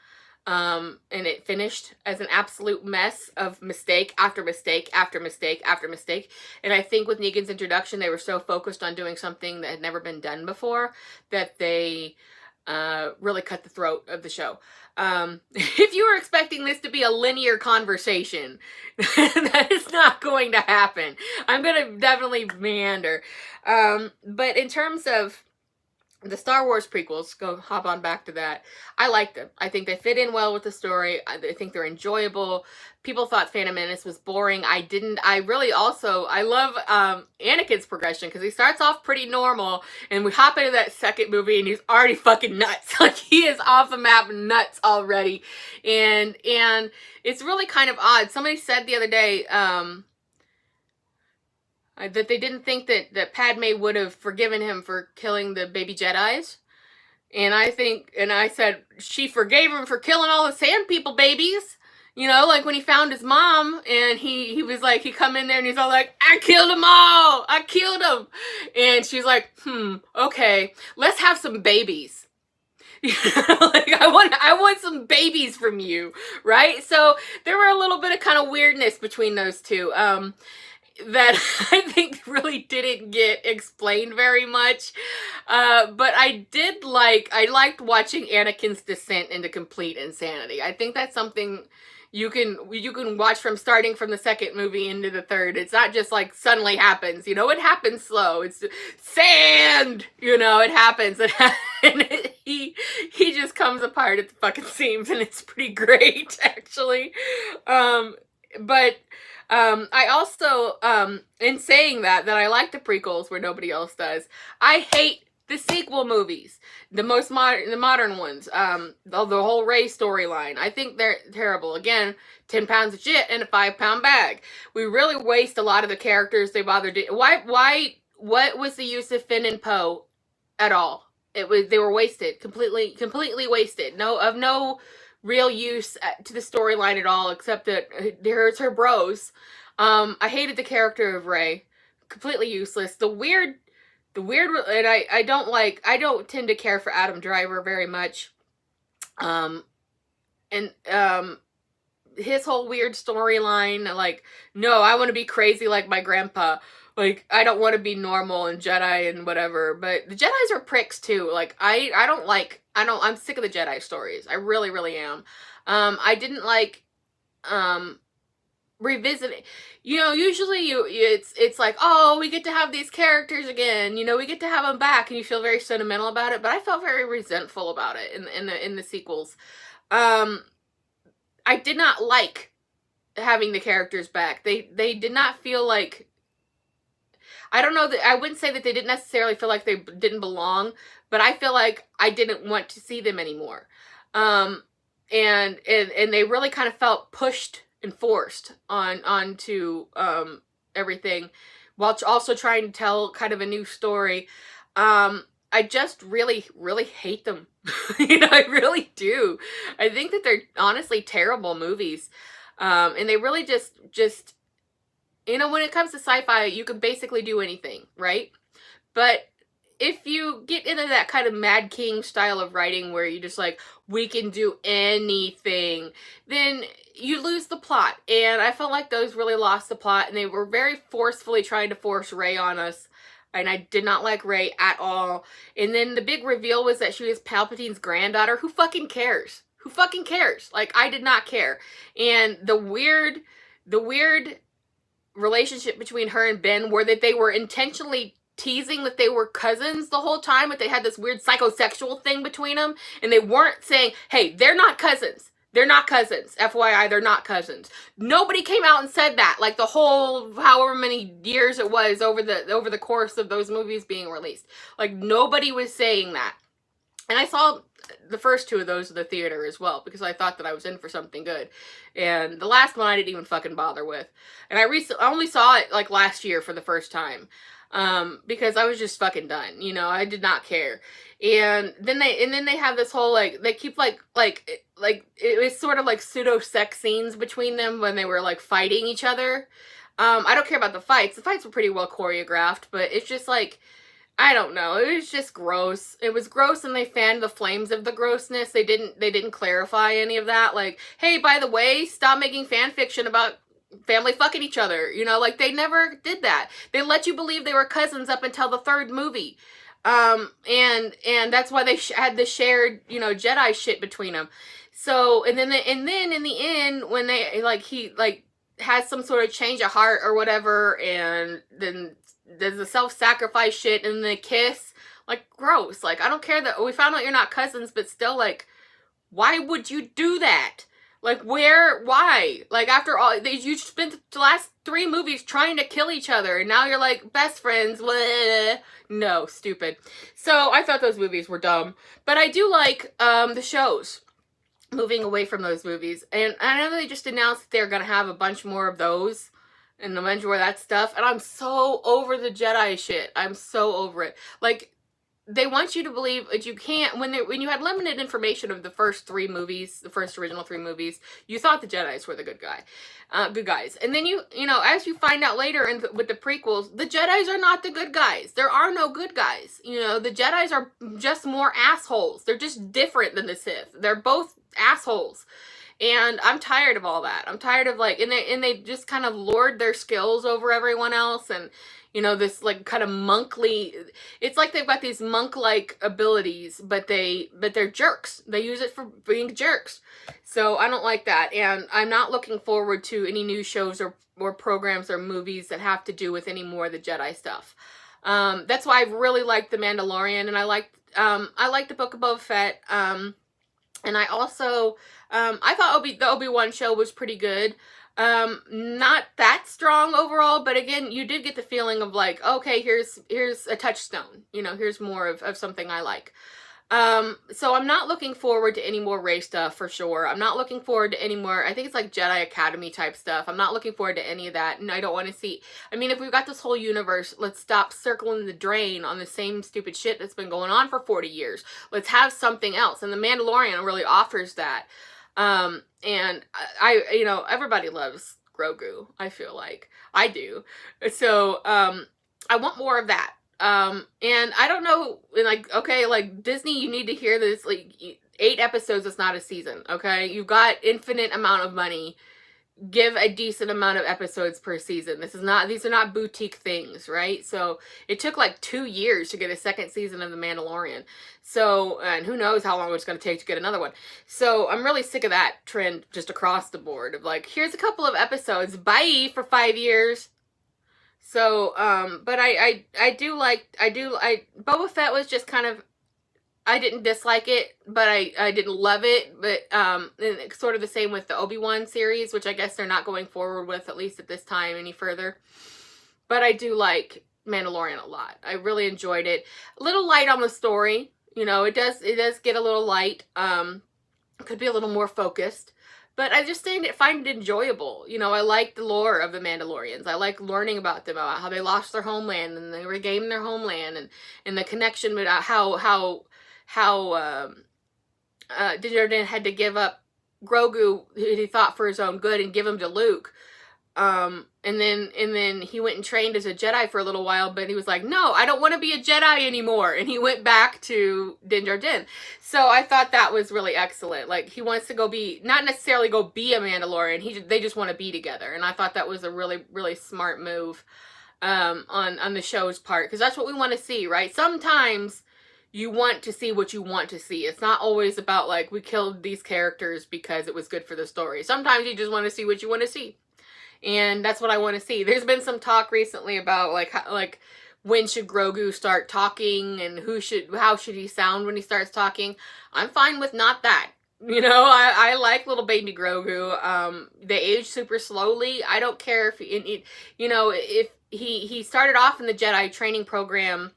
and it finished as an absolute mess of mistake after mistake after mistake after mistake. And I think with Negan's introduction, they were so focused on doing something that had never been done before that they really cut the throat of the show. If you were expecting this to be a linear conversation, that is not going to happen. I'm going to definitely meander. But in terms of the Star Wars prequels, hop on back to that. I like them. I think they fit in well with the story. I think they're enjoyable. People thought Phantom Menace was boring. I didn't. I love Anakin's progression, because he starts off pretty normal, and we hop into that second movie, and he's already fucking nuts. Like, he is off the map nuts already. And it's really kind of odd. Somebody said the other day, that they didn't think that Padme would have forgiven him for killing the baby Jedis. And I said, she forgave him for killing all the sand people babies. You know, like when he found his mom, and he was like, he come in there and he's all like, I killed them all! I killed them! And she's like, okay, let's have some babies. Like, I want some babies from you, right? So there were a little bit of kind of weirdness between those two. That I think really didn't get explained very much. But I liked watching Anakin's descent into complete insanity. I think that's something you can watch starting from the second movie into the third. It's not just like suddenly happens, you know, it happens slow. It's sand, you know, it happens. And he just comes apart at the fucking seams, and it's pretty great, actually. But I also, in saying that I like the prequels where nobody else does. I hate the sequel movies, the modern ones, the whole Rey storyline. I think they're terrible. Again, 10 pounds of shit in a 5-pound bag. We really waste a lot of the characters they bothered to. What was the use of Finn and Poe at all? They were wasted, completely wasted. No real use to the storyline at all, except that there's her bros. I hated the character of Rey. Completely useless. The weird, and I don't tend to care for Adam Driver very much. His whole weird storyline, like, no, I want to be crazy like my grandpa. Like, I don't want to be normal and Jedi and whatever. But the Jedis are pricks too. Like, I'm sick of the Jedi stories. I really, really am. I didn't like revisiting. You know, usually it's like, oh, we get to have these characters again. You know, we get to have them back, and you feel very sentimental about it. But I felt very resentful about it in the sequels. I did not like having the characters back. They did not feel like. I don't know that I wouldn't say that they didn't necessarily feel like they didn't belong, but I feel like I didn't want to see them anymore. And they really kind of felt pushed and forced onto everything, while also trying to tell kind of a new story. I just really, really hate them. You know, I really do. I think that they're honestly terrible movies. And they really just you know, when it comes to sci-fi, you can basically do anything, right? But if you get into that kind of Mad King style of writing where you just like, we can do anything, then you lose the plot. And I felt like those really lost the plot, and they were very forcefully trying to force Rey on us. And I did not like Rey at all. And then the big reveal was that she was Palpatine's granddaughter. Who fucking cares? Who fucking cares? Like, I did not care. And the weird relationship between her and Ben, where that they were intentionally teasing that they were cousins the whole time, but they had this weird psychosexual thing between them, and they weren't saying, hey, they're not cousins. They're not cousins. FYI, they're not cousins. Nobody came out and said that, like the whole however many years it was over the course of those movies being released. Like, nobody was saying that. And I saw the first two of those at the theater as well, because I thought that I was in for something good. And the last one I didn't even fucking bother with. And I only saw it like last year for the first time. Because I was just fucking done, you know, I did not care. And then they have this whole, like, they keep like it was sort of like pseudo sex scenes between them when they were like fighting each other. I don't care about the fights. The fights were pretty well choreographed, but it's just like, I don't know. It was just gross. It was gross, and they fanned the flames of the grossness. They didn't clarify any of that. Like, hey, by the way, stop making fan fiction about family fucking each other. You know, like, they never did that. They let you believe they were cousins up until the third movie. And that's why they had the shared, you know, Jedi shit between them. So, and then in the end, when they, like, he, like, has some sort of change of heart or whatever, and then there's the self-sacrifice shit and the kiss, like, gross. Like, I don't care that we found out you're not cousins, but still, like, why would you do that? Like, why? Like, after all, you spent the last 3 movies trying to kill each other, and now you're like best friends. Blah. No, stupid. So I thought those movies were dumb, but I do like the shows. Moving away from those movies, and I know they just announced that they're gonna have a bunch more of those and a bunch more of that stuff, and I'm so over the Jedi shit. I'm so over it. Like, they want you to believe that you can't, when you had limited information of the first 3 movies, the first original 3 movies, you thought the Jedis were the good guys. And then you know, as you find out later with the prequels, the Jedis are not the good guys. There are no good guys. You know, the Jedis are just more assholes. They're just different than the Sith. They're both assholes. And I'm tired of all that. I'm tired of, like, and they just kind of lord their skills over everyone else, and, you know, this, like, kind of monkly, it's like they've got these monk-like abilities, but they're jerks. They use it for being jerks. So I don't like that, and I'm not looking forward to any new shows or programs or movies that have to do with any more of the Jedi stuff. That's why I really liked The Mandalorian, and I liked the Book of Boba Fett, and I also, I thought the Obi-Wan show was pretty good. Not that strong overall, but again, you did get the feeling of, like, okay, here's a touchstone. You know, here's more of something I like. So I'm not looking forward to any more Rey stuff for sure. I'm not looking forward to any more, I think it's like Jedi Academy type stuff. I'm not looking forward to any of that, and I don't want to see, I mean, if we've got this whole universe, let's stop circling the drain on the same stupid shit that's been going on for 40 years. Let's have something else, and The Mandalorian really offers that. And I, you know, everybody loves Grogu, I feel like. I do. So, I want more of that. And I don't know, like, okay, like, Disney, you need to hear this, like, 8 episodes is not a season, okay? You've got infinite amount of money. Give a decent amount of episodes per season. These are not boutique things, right? So it took like 2 years to get a second season of The Mandalorian. So, and who knows how long it's going to take to get another one. So I'm really sick of that trend just across the board of, like, here's a couple of episodes, bye, for 5 years. So, but I Boba Fett was just kind of, I didn't dislike it, but I didn't love it, but, and it's sort of the same with the Obi-Wan series, which I guess they're not going forward with, at least at this time, any further. But I do like Mandalorian a lot. I really enjoyed it. A little light on the story, you know, it does get a little light, could be a little more focused. But I just find it enjoyable. You know, I like the lore of the Mandalorians. I like learning about them, about how they lost their homeland and they regained their homeland, and the connection with how Din Djarin had to give up Grogu, who he thought for his own good, and give him to Luke. And then he went and trained as a Jedi for a little while, but he was like, no, I don't want to be a Jedi anymore. And he went back to Din Djarin. So I thought that was really excellent. Like, he wants to go be, not necessarily go be a Mandalorian. They just want to be together. And I thought that was a really, really smart move, on the show's part. Because that's what we want to see, right? Sometimes you want to see what you want to see. It's not always about, like, we killed these characters because it was good for the story. Sometimes you just want to see what you want to see. And that's what I want to see. There's been some talk recently about, like, when should Grogu start talking and how should he sound when he starts talking. I'm fine with not that. You know, I like little baby Grogu. They age super slowly. I don't care if if he started off in the Jedi training program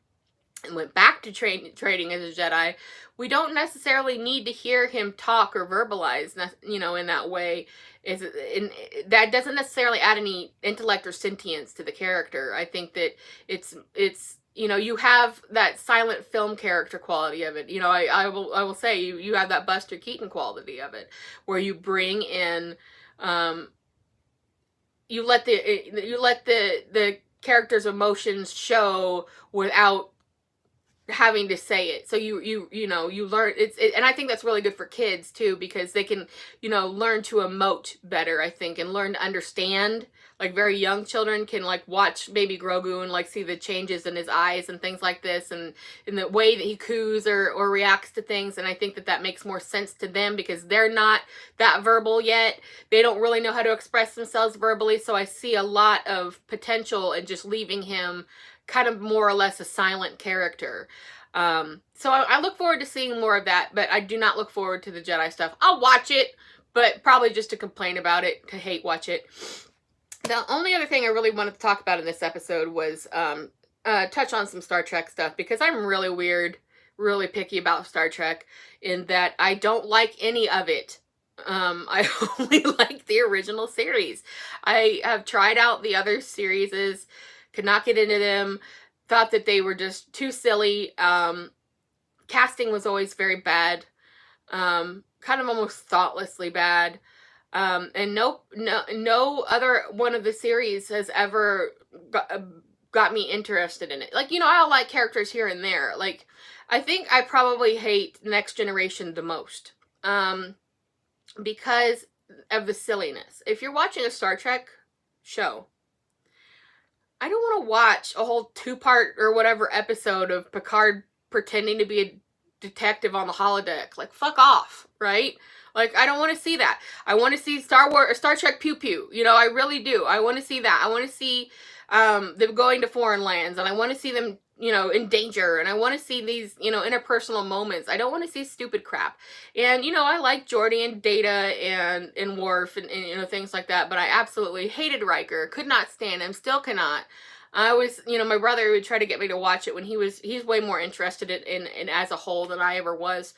and went back to training as a Jedi, we don't necessarily need to hear him talk or verbalize, in that way. That doesn't necessarily add any intellect or sentience to the character. I think that it's you have that silent film character quality of it. I will say you have that Buster Keaton quality of it, where you bring in, you let the character's emotions show without having to say it. So you learn and I think that's really good for kids too, because they can learn to emote better, I think, and learn to understand. Like very young children can like watch baby Grogu and like see the changes in his eyes and things like this, and in the way that he coos or reacts to things. And I think that makes more sense to them because they're not that verbal yet. They don't really know how to express themselves verbally. So I see a lot of potential in just leaving him kind of more or less a silent character. So I look forward to seeing more of that, but I do not look forward to the Jedi stuff. I'll watch it, but probably just to complain about it, to hate watch it. The only other thing I really wanted to talk about in this episode was touch on some Star Trek stuff, because I'm really weird, really picky about Star Trek, in that I don't like any of it. I only like the original series. I have tried out the other series, could not get into them, thought that they were just too silly. Casting was always very bad, kind of almost thoughtlessly bad. And no other one of the series has ever got me interested in it. Like, I'll like characters here and there. Like, I think I probably hate Next Generation the most, because of the silliness. If you're watching a Star Trek show, I don't want to watch a whole 2-part or whatever episode of Picard pretending to be a detective on the holodeck. Like, fuck off, right? Like, I don't want to see that. I want to see Star Trek pew pew. I really do. I want to see that. I want to see them going to foreign lands, and I want to see them, in danger, and I want to see these, interpersonal moments. I don't want to see stupid crap. And, I like Geordi and Data and Worf and things like that, but I absolutely hated Riker. Could not stand him. Still cannot. I was, my brother would try to get me to watch it when he's way more interested in as a whole than I ever was.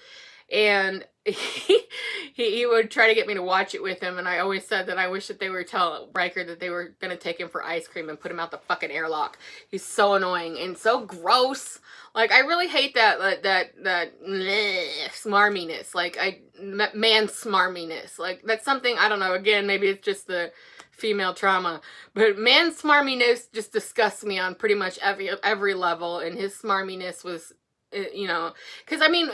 And he would try to get me to watch it with him, and I always said that I wish that they were telling Riker that they were going to take him for ice cream and put him out the fucking airlock. He's so annoying and so gross. Like, I really hate that smarminess. Like, man smarminess. Like, that's something, I don't know, again, maybe it's just the female trauma, but man smarminess just disgusts me on pretty much every level, and his smarminess was, because, I mean,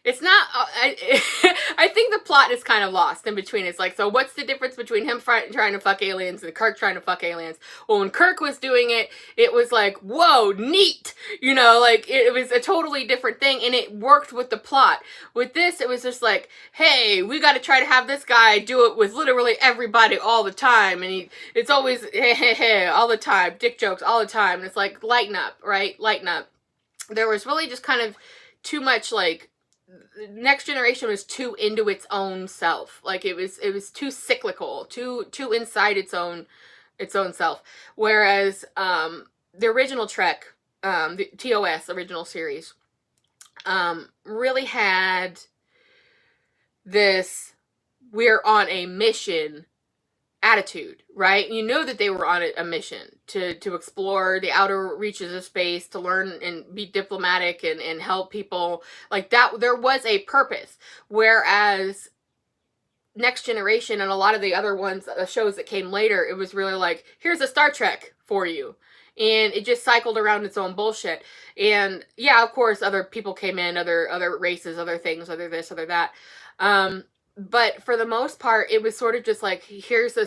it's not, I think the plot is kind of lost in between. It's like, so what's the difference between him trying to fuck aliens and Kirk trying to fuck aliens? Well, when Kirk was doing it, it was like, whoa, neat! Like, it was a totally different thing, and it worked with the plot. With this, it was just like, hey, we gotta try to have this guy do it with literally everybody all the time, and it's always, hey, all the time, dick jokes all the time, and it's like, lighten up, right? Lighten up. There was really just kind of too much, like, Next Generation was too into its own self. Like, it was too cyclical, too inside its own self. Whereas the original Trek, the TOS original series, really had this we're on a mission attitude, right? You know that they were on a mission to explore the outer reaches of space, to learn and be diplomatic and help people. Like, that, there was a purpose. Whereas Next Generation and a lot of the other ones, the shows that came later, it was really like, here's a Star Trek for you. And it just cycled around its own bullshit. And yeah, of course, other people came in, other races, other things, other this, other that. But for the most part, it was sort of just like, here's a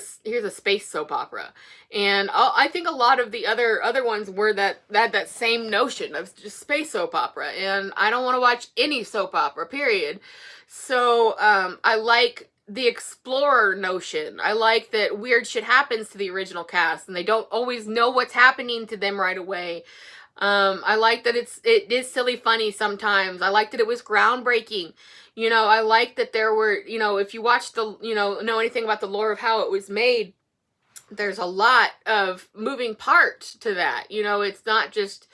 space soap opera. And I think a lot of the other ones were that same notion of just space soap opera. And I don't want to watch any soap opera, period. So I like the explorer notion. I like that weird shit happens to the original cast and they don't always know what's happening to them right away. I like that it is silly funny sometimes. I like that it was groundbreaking. I like that there were, if you watch know anything about the lore of how it was made, there's a lot of moving parts to that. It's not just,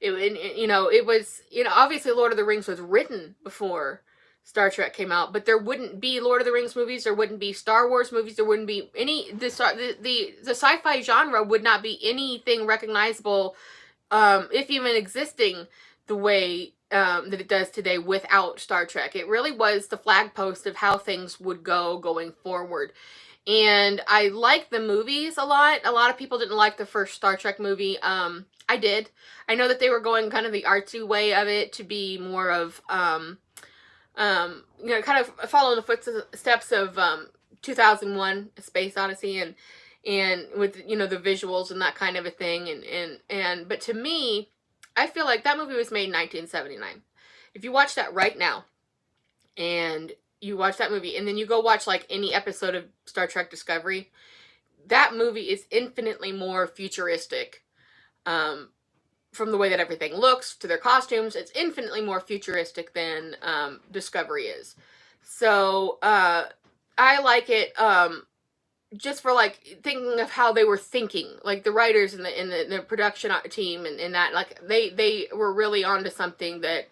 it was, obviously Lord of the Rings was written before Star Trek came out, but there wouldn't be Lord of the Rings movies, there wouldn't be Star Wars movies, there wouldn't be the sci-fi genre would not be anything recognizable, if even existing the way that it does today without Star Trek. It really was the flagpost of how things would go going forward. And I like the movies a lot. A lot of people didn't like the first Star Trek movie. I did. I know that they were going kind of the artsy way of it to be more of, kind of follow the footsteps of 2001: A Space Odyssey and with the visuals and that kind of a thing. But to me, I feel like that movie was made in 1979. If you watch that right now, and you watch that movie, and then you go watch like any episode of Star Trek Discovery, that movie is infinitely more futuristic. From the way that everything looks to their costumes, it's infinitely more futuristic than Discovery is. So I like it just for like thinking of how they were thinking, like the writers and the production team and that, like they were really onto something that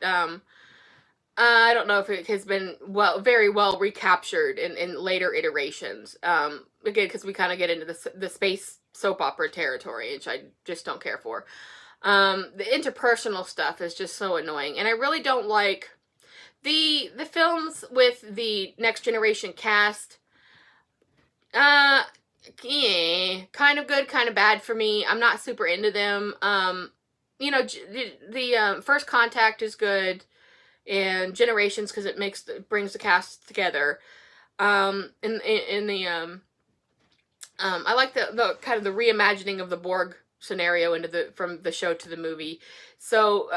I don't know if it has been very well recaptured in later iterations. Again, because we kind of get into the space soap opera territory, which I just don't care for. The interpersonal stuff is just so annoying, and I really don't like the films with the Next Generation cast. Kind of good, kind of bad for me. I'm not super into them. The First Contact is good, and Generations because it brings the cast together. I like the kind of the reimagining of the Borg scenario from the show to the movie. So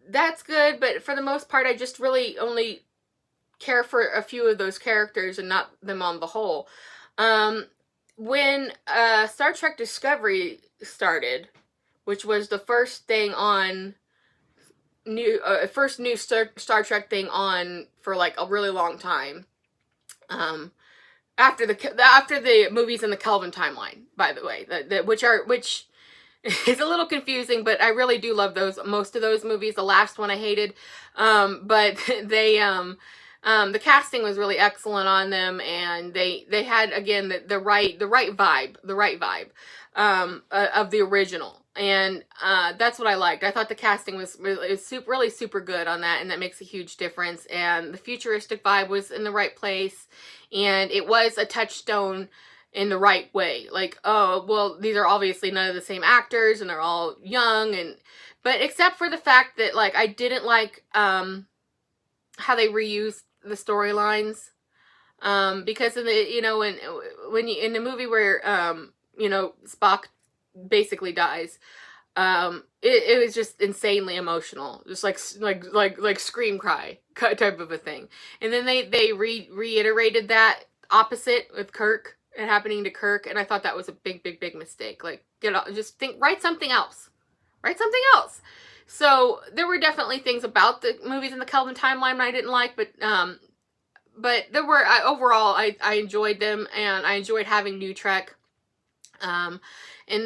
that's good, but for the most part, I just really only care for a few of those characters and not them on the whole. When Star Trek Discovery started, which was the first thing on first new Star Trek thing on for like a really long time. After the movies in the Kelvin timeline, by the way, which is a little confusing, but I really do love most of those movies. The last one I hated, but they the casting was really excellent on them, and they had again the right vibe of the original. And that's what I liked. I thought the casting was really super good on that, and that makes a huge difference. And the futuristic vibe was in the right place, and it was a touchstone in the right way. Like, oh, well, these are obviously none of the same actors, and they're all young, but except for the fact that, like, I didn't like how they reused the storylines, because in the when you in the movie where Spock basically dies, it was just insanely emotional, just like scream cry type of a thing. And then they reiterated that opposite with Kirk and happening to Kirk, and I thought that was a big mistake. Like, write something else. So there were definitely things about the movies in the Kelvin timeline I didn't like, but there were overall I enjoyed them, and I enjoyed having new Trek. And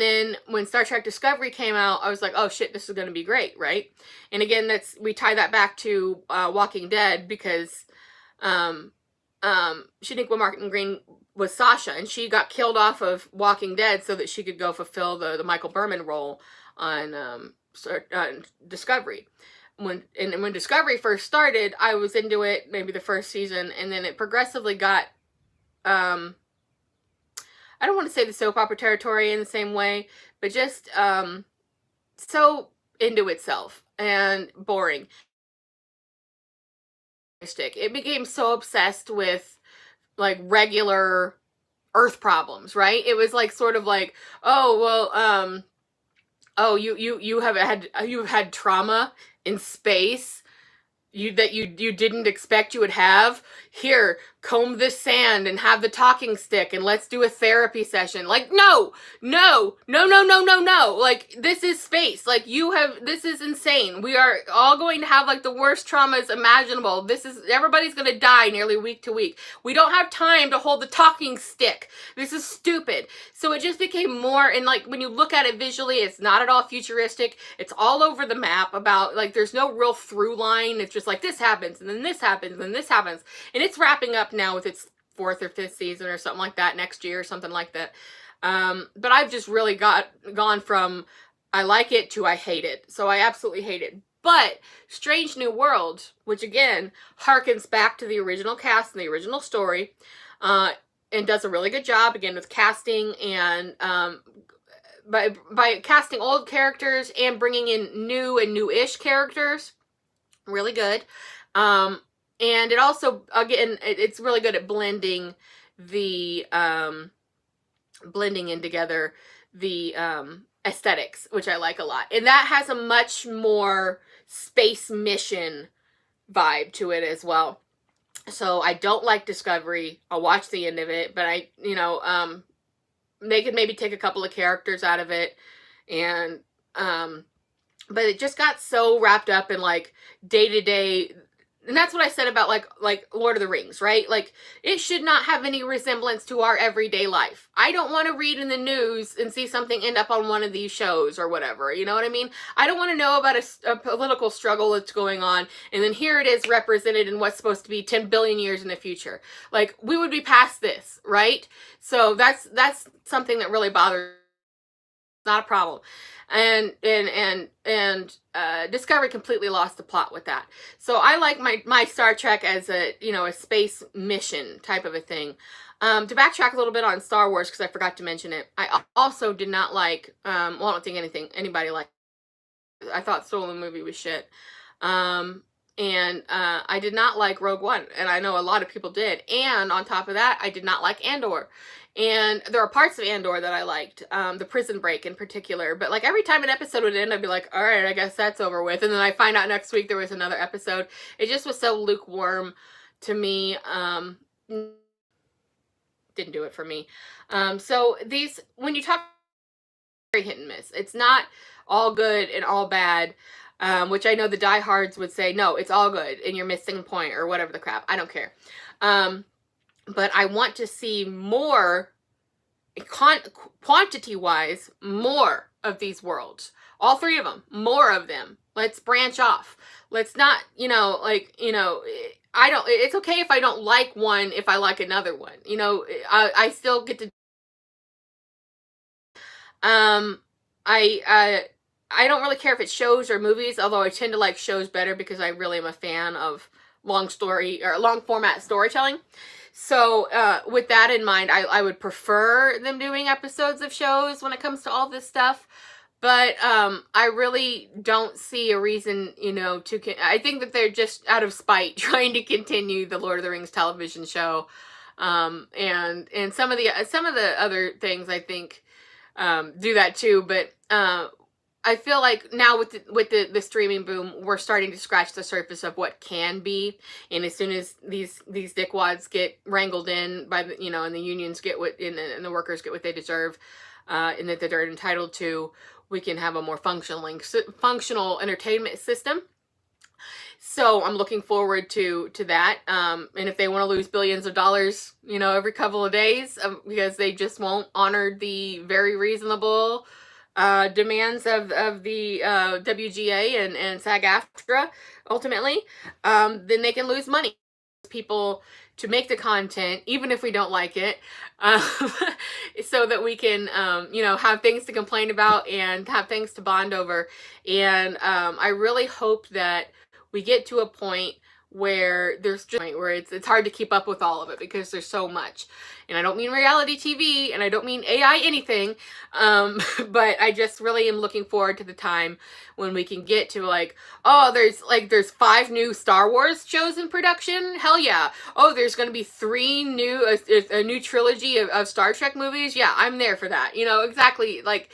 then when Star Trek Discovery came out, I was like, oh shit, this is going to be great, right? And again, we tie that back to Walking Dead, because Shaniqua Martin Green was Sasha, and she got killed off of Walking Dead so that she could go fulfill the Michael Berman role on Discovery. When Discovery first started, I was into it, maybe the first season, and then it progressively got I don't want to say the soap opera territory in the same way, but just so into itself and boring. It became so obsessed with like regular Earth problems, right? It was like sort of like, oh well, oh you've had trauma in space. you didn't expect you would have. Here, comb this sand and have the talking stick and let's do a therapy session. Like, no, no, no, no, no, no, no. Like, this is space. Like, this is insane. We are all going to have like the worst traumas imaginable. Everybody's going to die nearly week to week. We don't have time to hold the talking stick. This is stupid. So it just became more, and like when you look at it visually, it's not at all futuristic. It's all over the map about, like, there's no real through line. It's just like this happens and then this happens and then this happens. And it's wrapping up now with its 4th or 5th season or something like that next year or something like that. But I've just really gone from I like it to I hate it. So I absolutely hate it. But Strange New World, which again harkens back to the original cast and the original story, and does a really good job again with casting and by casting old characters and bringing in new and new-ish characters. Really good. And it also, again, it's really good at blending in together the aesthetics, which I like a lot. And that has a much more space mission vibe to it as well. So I don't like Discovery. I'll watch the end of it, but they could maybe take a couple of characters out of it, and but it just got so wrapped up in like day-to-day. And that's what I said about like Lord of the Rings, right? Like, it should not have any resemblance to our everyday life. I don't want to read in the news and see something end up on one of these shows or whatever. You know what I mean? I don't want to know about a political struggle that's going on, and then here it is represented in what's supposed to be 10 billion years in the future. Like, we would be past this, right? So that's something that really bothers me. Not a problem. And Discovery completely lost the plot with that. So I like my Star Trek as a space mission type of a thing. To backtrack a little bit on Star Wars, because I forgot to mention it, I also did not like, I don't think anybody liked it. I thought Solo movie was shit. And I did not like Rogue One, and I know a lot of people did. And on top of that, I did not like Andor. And there are parts of Andor that I liked, the prison break in particular. But like every time an episode would end, I'd be like, all right, I guess that's over with. And then I find out next week there was another episode. It just was so lukewarm to me. Didn't do it for me. So when you talk, very hit and miss. It's not all good and all bad. Which I know the diehards would say, no, it's all good and you're missing a point or whatever the crap. I don't care. But I want to see more, quantity-wise, more of these worlds. All 3 of them. More of them. Let's branch off. Let's not, it's okay if I don't like one if I like another one. I still get to, I don't really care if it's shows or movies, although I tend to like shows better because I really am a fan of long format storytelling. So with that in mind, I would prefer them doing episodes of shows when it comes to all this stuff. But I really don't see a reason, I think that they're just out of spite trying to continue the Lord of the Rings television show. And some of the other things I think do that too, but I feel like now with the streaming boom, we're starting to scratch the surface of what can be, and as soon as these dickwads get wrangled in by the, and the unions get and the workers get what they deserve, and that they're entitled to, we can have a more functional entertainment system. So I'm looking forward to that. And if they want to lose billions of dollars, every couple of days, because they just won't honor the very reasonable demands of the WGA and SAG-AFTRA, ultimately, then they can lose money. People to make the content, even if we don't like it, so that we can, have things to complain about and have things to bond over. And I really hope that we get to a point where there's just where it's hard to keep up with all of it because there's so much. And I don't mean reality TV, and I don't mean AI anything, but I just really am looking forward to the time when we can get to like, oh, there's 5 new Star Wars shows in production. Hell yeah. Oh, there's going to be 3 new a new trilogy of Star Trek movies. Yeah, I'm there for that. You know, exactly. Like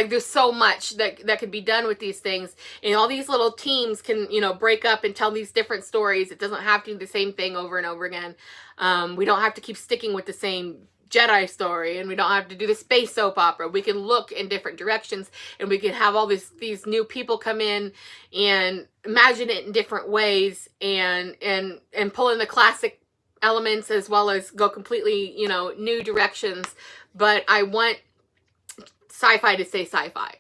there's so much that could be done with these things, and all these little teams can, you know, break up and tell these different stories. It doesn't have to be the same thing over and over again. We don't have to keep sticking with the same Jedi story, and we don't have to do the space soap opera. We can look in different directions, and we can have all these new people come in and imagine it in different ways, and pull in the classic elements as well as go completely, you know, new directions. But I want sci-fi to stay sci-fi.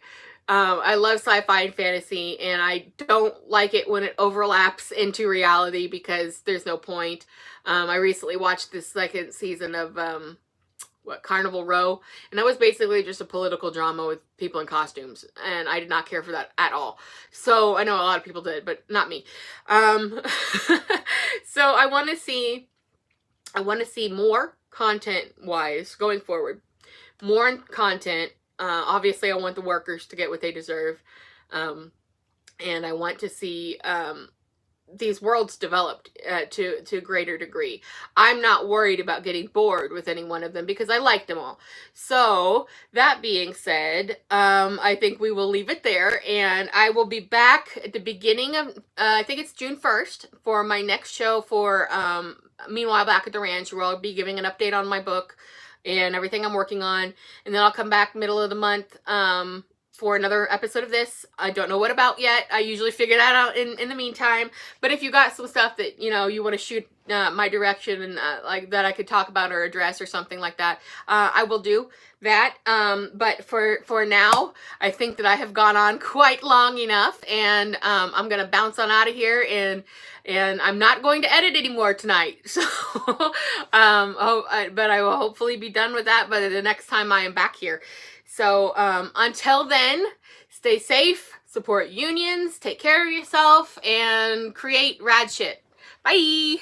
I love sci-fi and fantasy, and I don't like it when it overlaps into reality because there's no point. I recently watched the 2nd season of Carnival Row, and that was basically just a political drama with people in costumes, and I did not care for that at all. So I know a lot of people did, but not me. So I want to see more content-wise going forward, more content. Obviously, I want the workers to get what they deserve, and I want to see these worlds developed to a greater degree. I'm not worried about getting bored with any one of them because I like them all. So, that being said, I think we will leave it there, and I will be back at the beginning of, I think it's June 1st, for my next show for Meanwhile Back at the Ranch, where I'll be giving an update on my book and everything I'm working on. And then I'll come back middle of the month for another episode of this. I don't know what about yet. I usually figure that out in the meantime. But if you got some stuff that, you know, you want to shoot my direction and like that I could talk about or address or something like that, I will do that. But for now, I think that I have gone on quite long enough, and I'm gonna bounce on out of here, and I'm not going to edit anymore tonight. So, but I will hopefully be done with that by the next time I am back here. So, until then, stay safe, support unions, take care of yourself, and create rad shit. Bye!